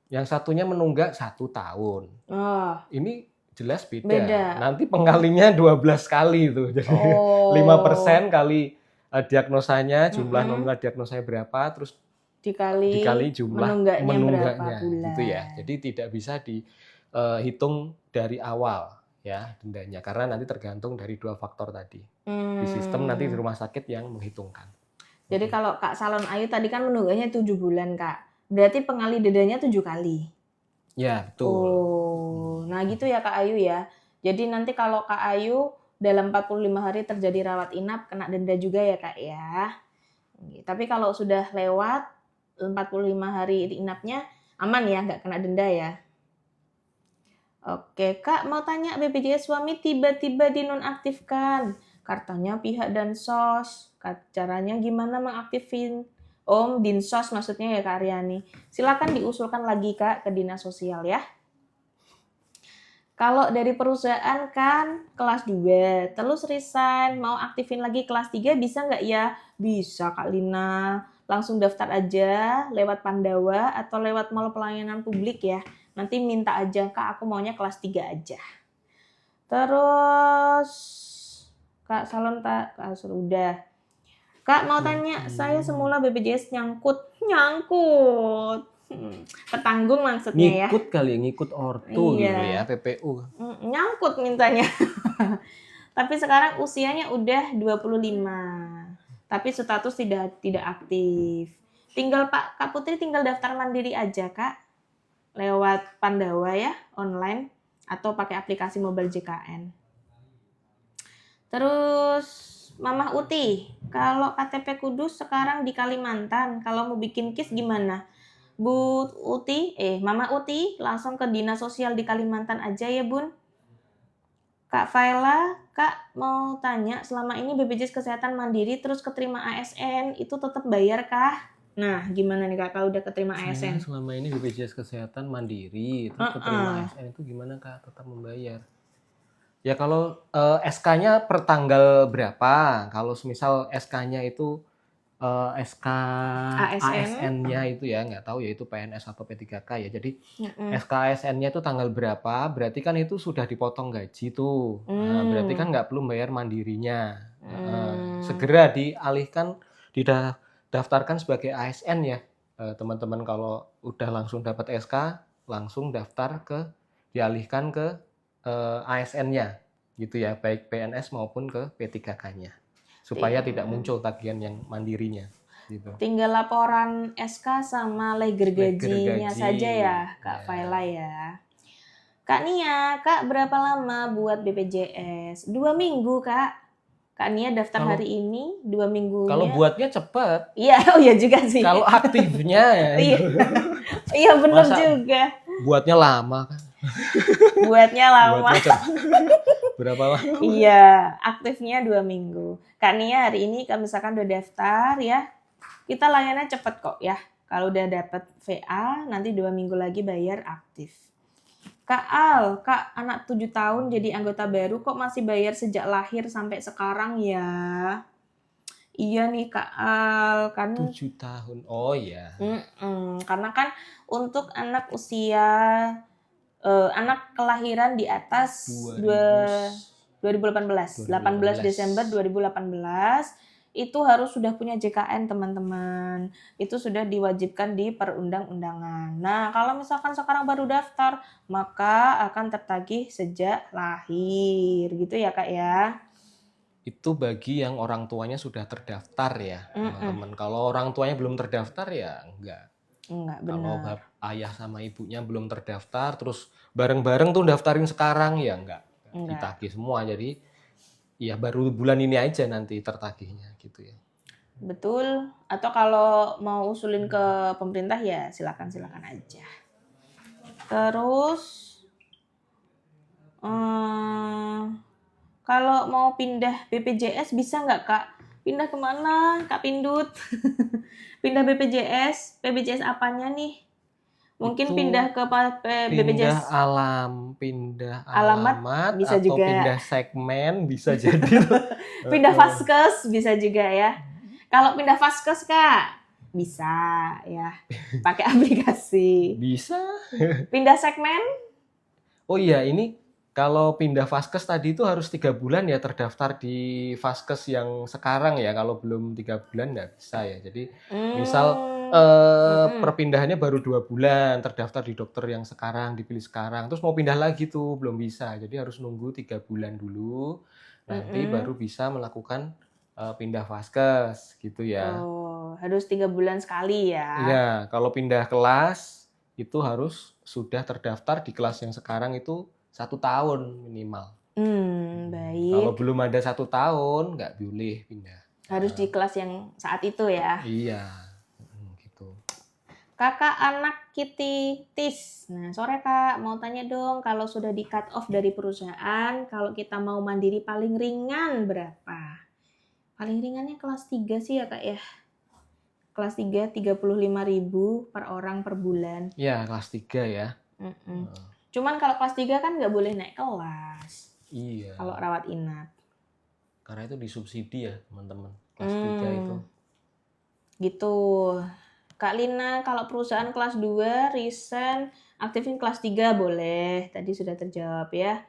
Yang satunya menunggak 1 tahun. Ini jelas beda. Nanti pengkalinya 12 kali itu. Jadi 5% kali diagnosanya, jumlah nominal diagnosanya berapa, terus dikali jumlah menunggaknya gitu ya. Jadi tidak bisa dihitung dari awal ya dendanya, karena nanti tergantung dari 2 faktor tadi. Di sistem nanti di rumah sakit yang menghitungkan. Jadi kalau Kak Salon Ayu tadi kan menunggaknya 7 bulan Kak. Berarti pengali dendanya 7 kali. Ya, betul. Nah gitu ya Kak Ayu ya. Jadi nanti kalau Kak Ayu dalam 45 hari terjadi rawat inap kena denda juga ya Kak ya. Tapi kalau sudah lewat 45 hari inapnya aman ya, nggak kena denda ya. Oke, Kak mau tanya BPJS suami tiba-tiba dinonaktifkan. Kartunya pihak Dansos. Caranya gimana mengaktifin? Om, Dinsos maksudnya ya Kak Aryani. Silakan diusulkan lagi Kak ke Dinas Sosial ya. Kalau dari perusahaan kan kelas 2, terus resign, mau aktifin lagi kelas 3 bisa nggak ya? Bisa Kak Lina. Langsung daftar aja lewat Pandawa atau lewat Mall Pelayanan Publik ya. Nanti minta aja, Kak aku maunya kelas 3 aja. Terus Kak Salon udah. Kak mau tanya, saya semula BPJS nyangkut. Tertanggung maksudnya ya. Ngikut ortu Iya. gitu ya, PPU. Nyangkut mintanya. Tapi sekarang usianya udah 25. Tapi status tidak aktif. Tinggal Kak Putri tinggal daftar mandiri aja Kak. Lewat Pandawa ya, online atau pakai aplikasi mobile JKN. Terus Mamah Uti, kalau KTP Kudus sekarang di Kalimantan, kalau mau bikin KIS gimana? Mama Uti, langsung ke Dinas Sosial di Kalimantan aja ya Bun. Kak Faila, Kak mau tanya, selama ini BPJS Kesehatan Mandiri terus keterima ASN, itu tetap bayar kah? Nah, gimana nih Kak, kalau udah keterima ASN? Selama ini BPJS Kesehatan Mandiri, terus keterima ASN itu gimana Kak, tetap membayar? Ya kalau SK-nya per tanggal berapa? Kalau misal SK-nya itu SK ASN-nya itu ya, nggak tahu ya itu PNS atau P3K ya. Jadi SK ASN-nya itu tanggal berapa, berarti kan itu sudah dipotong gaji tuh. Nah, berarti kan nggak perlu bayar mandirinya. Segera dialihkan, didaftarkan sebagai ASN ya. Teman-teman kalau udah langsung dapat SK, langsung dialihkan ke ASN-nya gitu ya, baik PNS maupun ke P3K-nya. Supaya tidak muncul tagihan yang mandirinya gitu. Tinggal laporan SK sama leger gajinya saja ya Kak Faila ya. Kak Nia, Kak berapa lama buat BPJS? 2 minggu Kak. Kak Nia daftar hari ini 2 minggu. Kalau buatnya cepat. Iya, oh iya juga sih. Kalau aktifnya ya. Iya benar juga. Buatnya lama kan. Buatnya lama. Berapa lama? Iya, aktifnya 2 minggu. Kak Nia hari ini kalau misalkan udah daftar ya, kita layannya cepet kok ya. Kalau udah dapat VA, nanti 2 minggu lagi bayar aktif. Kak Al, Kak anak 7 tahun jadi anggota baru kok masih bayar sejak lahir sampai sekarang ya? Iya nih Kak Al, kan 7 tahun. Oh iya. Karena kan untuk anak usia anak kelahiran di atas 2018 Desember 2018 itu harus sudah punya JKN teman-teman. Itu sudah diwajibkan di perundang-undangan. Nah, kalau misalkan sekarang baru daftar, maka akan tertagih sejak lahir gitu ya Kak ya. Itu bagi yang orang tuanya sudah terdaftar ya, teman-teman. Kalau orang tuanya belum terdaftar ya enggak. Enggak, Kalau benar. ayah sama ibunya belum terdaftar, terus bareng-bareng tuh daftarin sekarang ya enggak. Ditagih semua, jadi ya baru bulan ini aja nanti tertagihnya gitu ya. Betul. Atau kalau mau usulin ke pemerintah ya silakan aja. Terus kalau mau pindah BPJS bisa nggak Kak? Pindah kemana Kak Pindut? Pindah BPJS apanya nih? Mungkin itu pindah ke BPJS pindah alamat bisa atau juga. Pindah segmen bisa jadi. Pindah Vaskes bisa juga ya. Kalau pindah Vaskes Kak bisa ya, pakai aplikasi. Bisa. Pindah segmen? Oh iya, ini kalau pindah Vaskes tadi itu harus 3 bulan ya terdaftar di Vaskes yang sekarang ya. Kalau belum 3 bulan nggak bisa ya. Jadi misal perpindahannya baru 2 bulan, terdaftar di dokter yang sekarang, dipilih sekarang, terus mau pindah lagi tuh belum bisa. Jadi harus nunggu 3 bulan dulu, nanti baru bisa melakukan pindah Vaskes gitu ya. Oh, harus 3 bulan sekali ya. Iya, kalau pindah kelas itu harus sudah terdaftar di kelas yang sekarang itu 1 tahun minimal. Baik. Kalau belum ada 1 tahun nggak boleh pindah. Harus di kelas yang saat itu ya. Iya. Gitu. Kakak anak Kitty Tis. Nah, sore Kak, mau tanya dong kalau sudah di cut off dari perusahaan, kalau kita mau mandiri paling ringan berapa? Paling ringannya kelas 3 sih ya Kak ya. Kelas 3 35.000 per orang per bulan. Ya, kelas 3 ya. Cuman kalau kelas 3 kan nggak boleh naik kelas. Iya. Kalau rawat inap. Karena itu disubsidi ya, teman-teman. Kelas 3 itu. Gitu. Kak Lina, kalau perusahaan kelas 2, resign, aktifin kelas 3 boleh. Tadi sudah terjawab ya.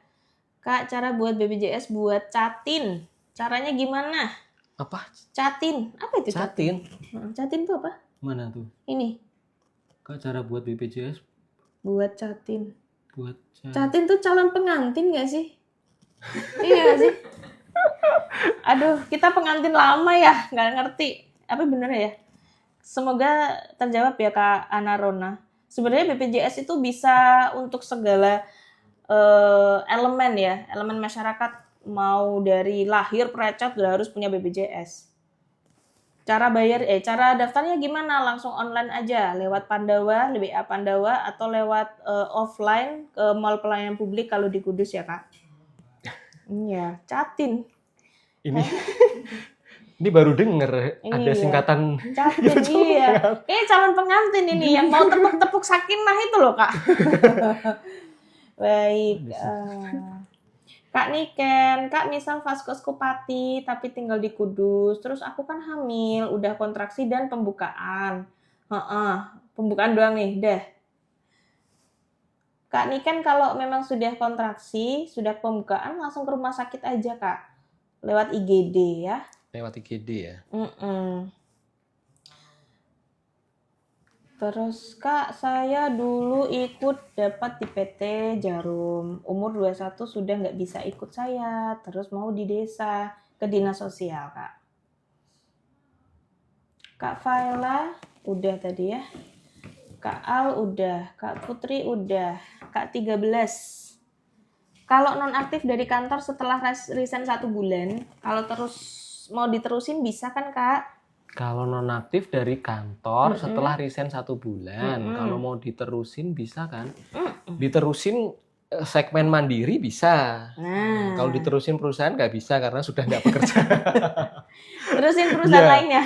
Kak, cara buat BPJS buat Catin. Caranya gimana? Apa? Catin. Apa itu Catin? Catin itu apa? Mana tuh? Ini. Kak, cara buat BPJS? Buat Catin. Buat Catin tuh calon pengantin gak sih? Iya gak sih? Aduh, kita pengantin lama ya, nggak ngerti. Apa bener ya? Semoga terjawab ya Kak Ana Rona. Sebenarnya BPJS itu bisa untuk segala elemen ya, elemen masyarakat. Mau dari lahir precat udah harus punya BPJS. Cara daftarnya gimana? Langsung online aja lewat Pandawa, LBA Pandawa atau lewat offline ke Mall Pelayanan Publik kalau di Kudus ya Kak. Iya, Catin. Ini baru denger ada Iya. singkatan Catin, iya. Kayaknya calon pengantin ini yang mau tepuk-tepuk sakinah itu loh Kak. Baik. Kak Niken, Kak misal vaskes Kupati tapi tinggal di Kudus, terus aku kan hamil, udah kontraksi dan pembukaan. Pembukaan doang nih, dah. Kak Niken kalau memang sudah kontraksi, sudah pembukaan langsung ke rumah sakit aja Kak, lewat IGD ya. lewat IGD ya. Terus Kak, saya dulu ikut dapat di PT Jarum. Umur 21 sudah nggak bisa ikut saya. Terus mau di desa ke dinas sosial Kak. Kak Faila udah tadi ya. Kak Al udah. Kak Putri udah. Kak 13. Kalau nonaktif dari kantor setelah resign 1 bulan, kalau terus mau diterusin bisa kan Kak? Kalau nonaktif dari kantor setelah resign 1 bulan, kalau mau diterusin bisa kan? Diterusin segmen mandiri bisa. Nah, Kalau diterusin perusahaan nggak bisa karena sudah nggak bekerja. terusin perusahaan Iya. lainnya.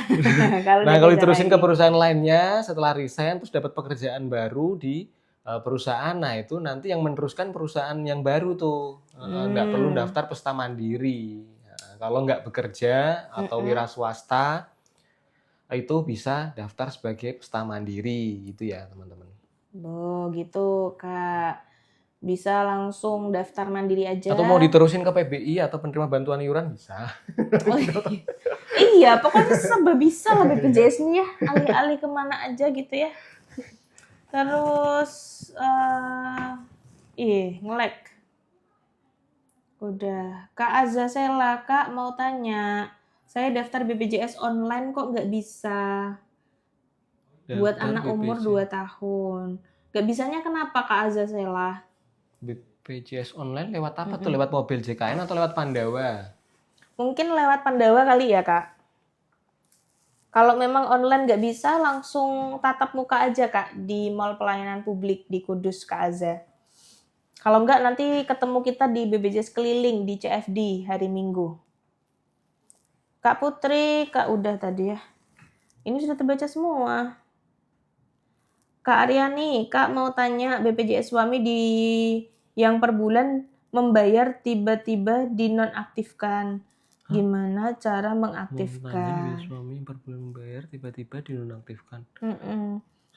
Nah, kalau diterusin ke perusahaan lainnya setelah resign terus dapat pekerjaan baru di perusahaan, nah itu nanti yang meneruskan perusahaan yang baru tuh. Nggak perlu daftar peserta mandiri. Nah, kalau nggak bekerja atau wira swasta itu bisa daftar sebagai peserta mandiri gitu ya teman-teman. Oh gitu Kak. Bisa langsung daftar mandiri aja. Atau mau diterusin ke PBI atau penerima bantuan iuran bisa. Oh, iya, pokoknya serba bisa lah BPJS nih ya. Alih-alih kemana aja gitu ya. Terus, nge-lag. Udah. Kak Azazela, Kak mau tanya. Saya daftar BPJS online kok nggak bisa. Buat Daftar anak umur 2 tahun. Nggak bisanya kenapa Kak Azazela? BPJS online lewat apa tuh? Lewat mobil JKN atau lewat Pandawa? Mungkin lewat Pandawa kali ya Kak. Kalau memang online nggak bisa, langsung tatap muka aja Kak di Mall Pelayanan Publik di Kudus Kak Aza. Kalau nggak nanti ketemu kita di BPJS keliling di CFD hari Minggu. Kak Putri, Kak udah tadi ya. Ini sudah terbaca semua. Kak Aryani, Kak mau tanya BPJS suami yang per bulan membayar tiba-tiba dinonaktifkan. Gimana cara mengaktifkan? Suami per bulan membayar tiba-tiba dinonaktifkan.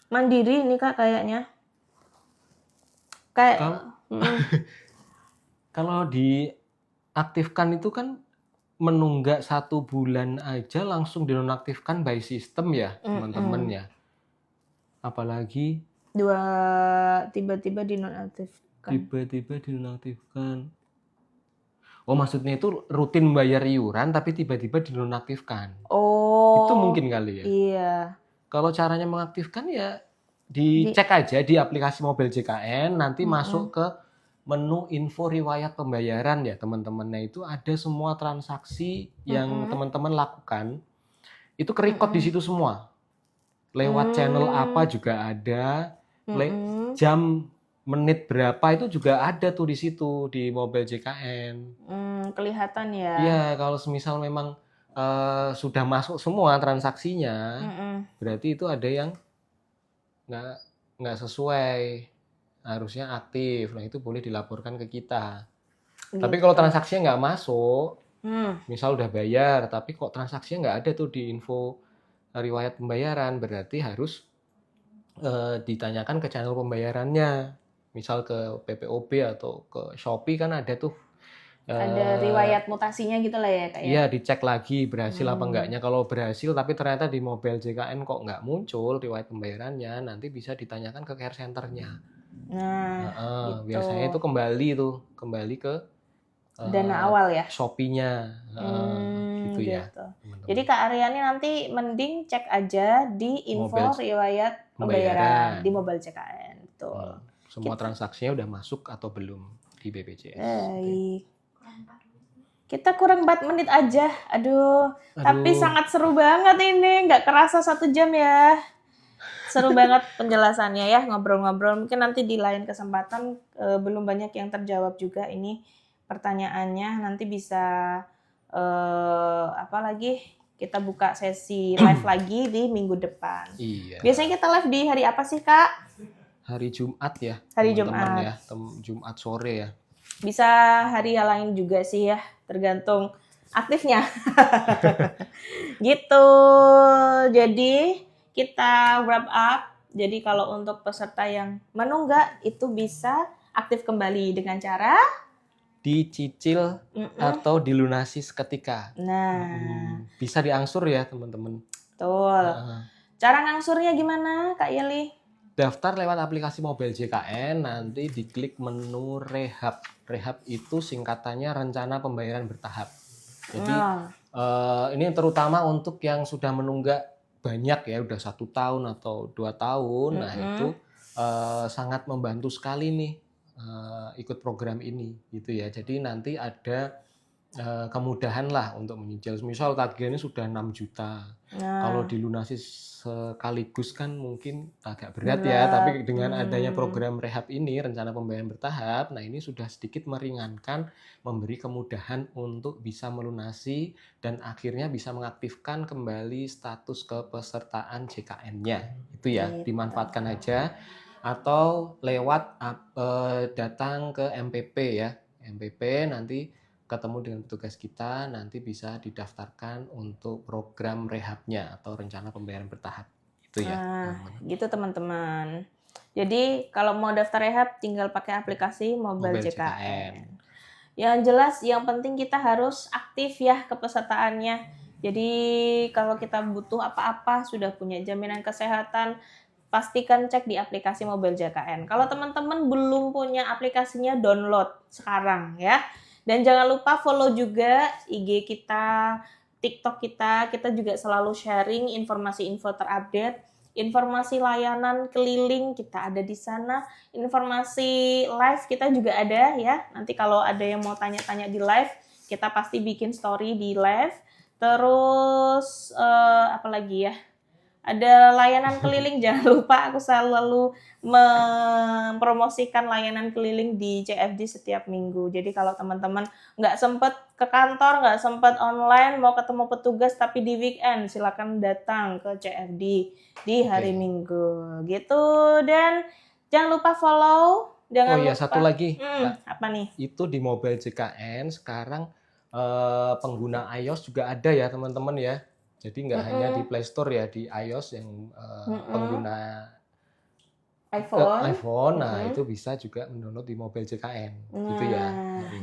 Mandiri ini Kak kayaknya. Kalau diaktifkan itu kan menunggak 1 bulan aja langsung dinonaktifkan by system ya teman-teman ya. Apalagi tiba-tiba dinonaktifkan. Tiba-tiba dinonaktifkan. Oh, maksudnya itu rutin bayar iuran tapi tiba-tiba dinonaktifkan. Oh. Itu mungkin kali ya. Iya. Kalau caranya mengaktifkan ya dicek aja di aplikasi mobil JKN, nanti masuk ke menu info riwayat pembayaran ya teman-teman. Nah itu ada semua transaksi yang teman-teman lakukan, itu kerekod di situ semua. lewat channel apa juga ada, jam menit berapa itu juga ada tuh di situ di Mobile JKN. Kelihatan ya. Iya, kalau semisal memang sudah masuk semua transaksinya, berarti itu ada yang nggak sesuai, harusnya aktif. Nah itu boleh dilaporkan ke kita. Tapi kalau transaksinya nggak masuk, misal udah bayar, tapi kok transaksinya nggak ada tuh di info riwayat pembayaran, berarti harus ditanyakan ke channel pembayarannya. Misal ke PPOB atau ke Shopee kan ada tuh. Ada riwayat mutasinya gitu lah ya Kak ya? Iya, dicek lagi berhasil apa enggaknya. Kalau berhasil tapi ternyata di Mobile JKN kok nggak muncul riwayat pembayarannya, nanti bisa ditanyakan ke care center-nya. Gitu. Biasanya itu kembali ke dana awal ya? Shopee-nya. Gitu ya. Teman-teman. Jadi Kak Aryani nanti mending cek aja di info riwayat pembayaran di Mobile JKN. Betul. Semua transaksinya udah masuk atau belum di BPJS. Baik. Kita kurang 4 menit aja. Aduh. Tapi sangat seru banget ini. Nggak kerasa 1 jam ya. Seru banget penjelasannya ya, ngobrol-ngobrol. Mungkin nanti di lain kesempatan belum banyak yang terjawab juga ini pertanyaannya. Nanti bisa apa lagi? Kita buka sesi live lagi di minggu depan. Iya. Biasanya kita live di hari apa sih Kak? Hari Jumat ya. Hari Jumat. Ya, Jumat sore ya. Bisa hari yang lain juga sih ya, tergantung aktifnya. Gitu. Jadi kita wrap up. Jadi kalau untuk peserta yang menunggak itu bisa aktif kembali dengan cara dicicil atau dilunasi seketika. Nah, bisa diangsur ya teman-teman. Betul. Cara ngangsurnya gimana Kak Yeli? Daftar lewat aplikasi Mobile JKN, nanti diklik menu Rehab. Rehab itu singkatannya rencana pembayaran bertahap. Jadi ini terutama untuk yang sudah menunggak banyak ya, udah 1 tahun atau 2 tahun. Nah itu sangat membantu sekali nih ikut program ini gitu ya. Jadi nanti ada kemudahan lah untuk menyicil. Misal tagihannya sudah 6 juta. Kalau dilunasi sekaligus kan mungkin agak berat ya, tapi dengan adanya program rehab ini, rencana pembayaran bertahap, nah ini sudah sedikit meringankan, memberi kemudahan untuk bisa melunasi dan akhirnya bisa mengaktifkan kembali status kepesertaan JKN-nya. Itu ya, dimanfaatkan aja. Atau lewat datang ke MPP ya. MPP nanti ketemu dengan petugas kita, nanti bisa didaftarkan untuk program rehabnya atau rencana pembayaran bertahap. Itu ya. Gitu teman-teman. Jadi kalau mau daftar rehab tinggal pakai aplikasi Mobile JKN. Yang jelas yang penting kita harus aktif ya kepesertaannya. Jadi kalau kita butuh apa-apa, sudah punya jaminan kesehatan, pastikan cek di aplikasi Mobile JKN. Kalau teman-teman belum punya aplikasinya, download sekarang ya. Dan jangan lupa follow juga IG kita, TikTok kita. Kita juga selalu sharing informasi-info terupdate, informasi layanan keliling kita ada di sana, informasi live kita juga ada ya. Nanti kalau ada yang mau tanya-tanya di live, kita pasti bikin story di live. Terus apa lagi ya? Ada layanan keliling, jangan lupa aku selalu mempromosikan layanan keliling di CFD setiap minggu. Jadi kalau teman-teman nggak sempat ke kantor, nggak sempat online, mau ketemu petugas tapi di weekend, silakan datang ke CFD di hari Minggu. Gitu. Dan jangan lupa follow. Jangan lupa. Satu lagi. Apa nih? Itu di Mobile JKN sekarang pengguna iOS juga ada ya teman-teman ya. Jadi nggak hanya di Play Store ya, di iOS yang pengguna iPhone, nah itu bisa juga mendownload di Mobile JKN, gitu ya.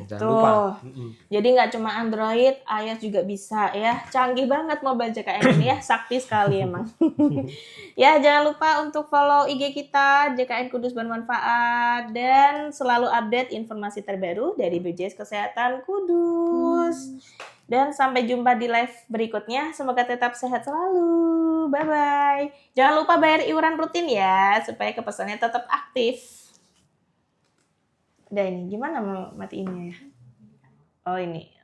Jangan lupa. Jadi nggak cuma Android, iOS juga bisa ya. Canggih banget Mobile JKN ini ya, sakti sekali emang. Ya jangan lupa untuk follow IG kita JKN Kudus Bermanfaat dan selalu update informasi terbaru dari BPJS Kesehatan Kudus. Dan sampai jumpa di live berikutnya. Semoga tetap sehat selalu. Bye-bye. Jangan lupa bayar iuran rutin ya, supaya kepesannya tetap aktif. Udah ini, gimana mau matiin ya? Oh ini.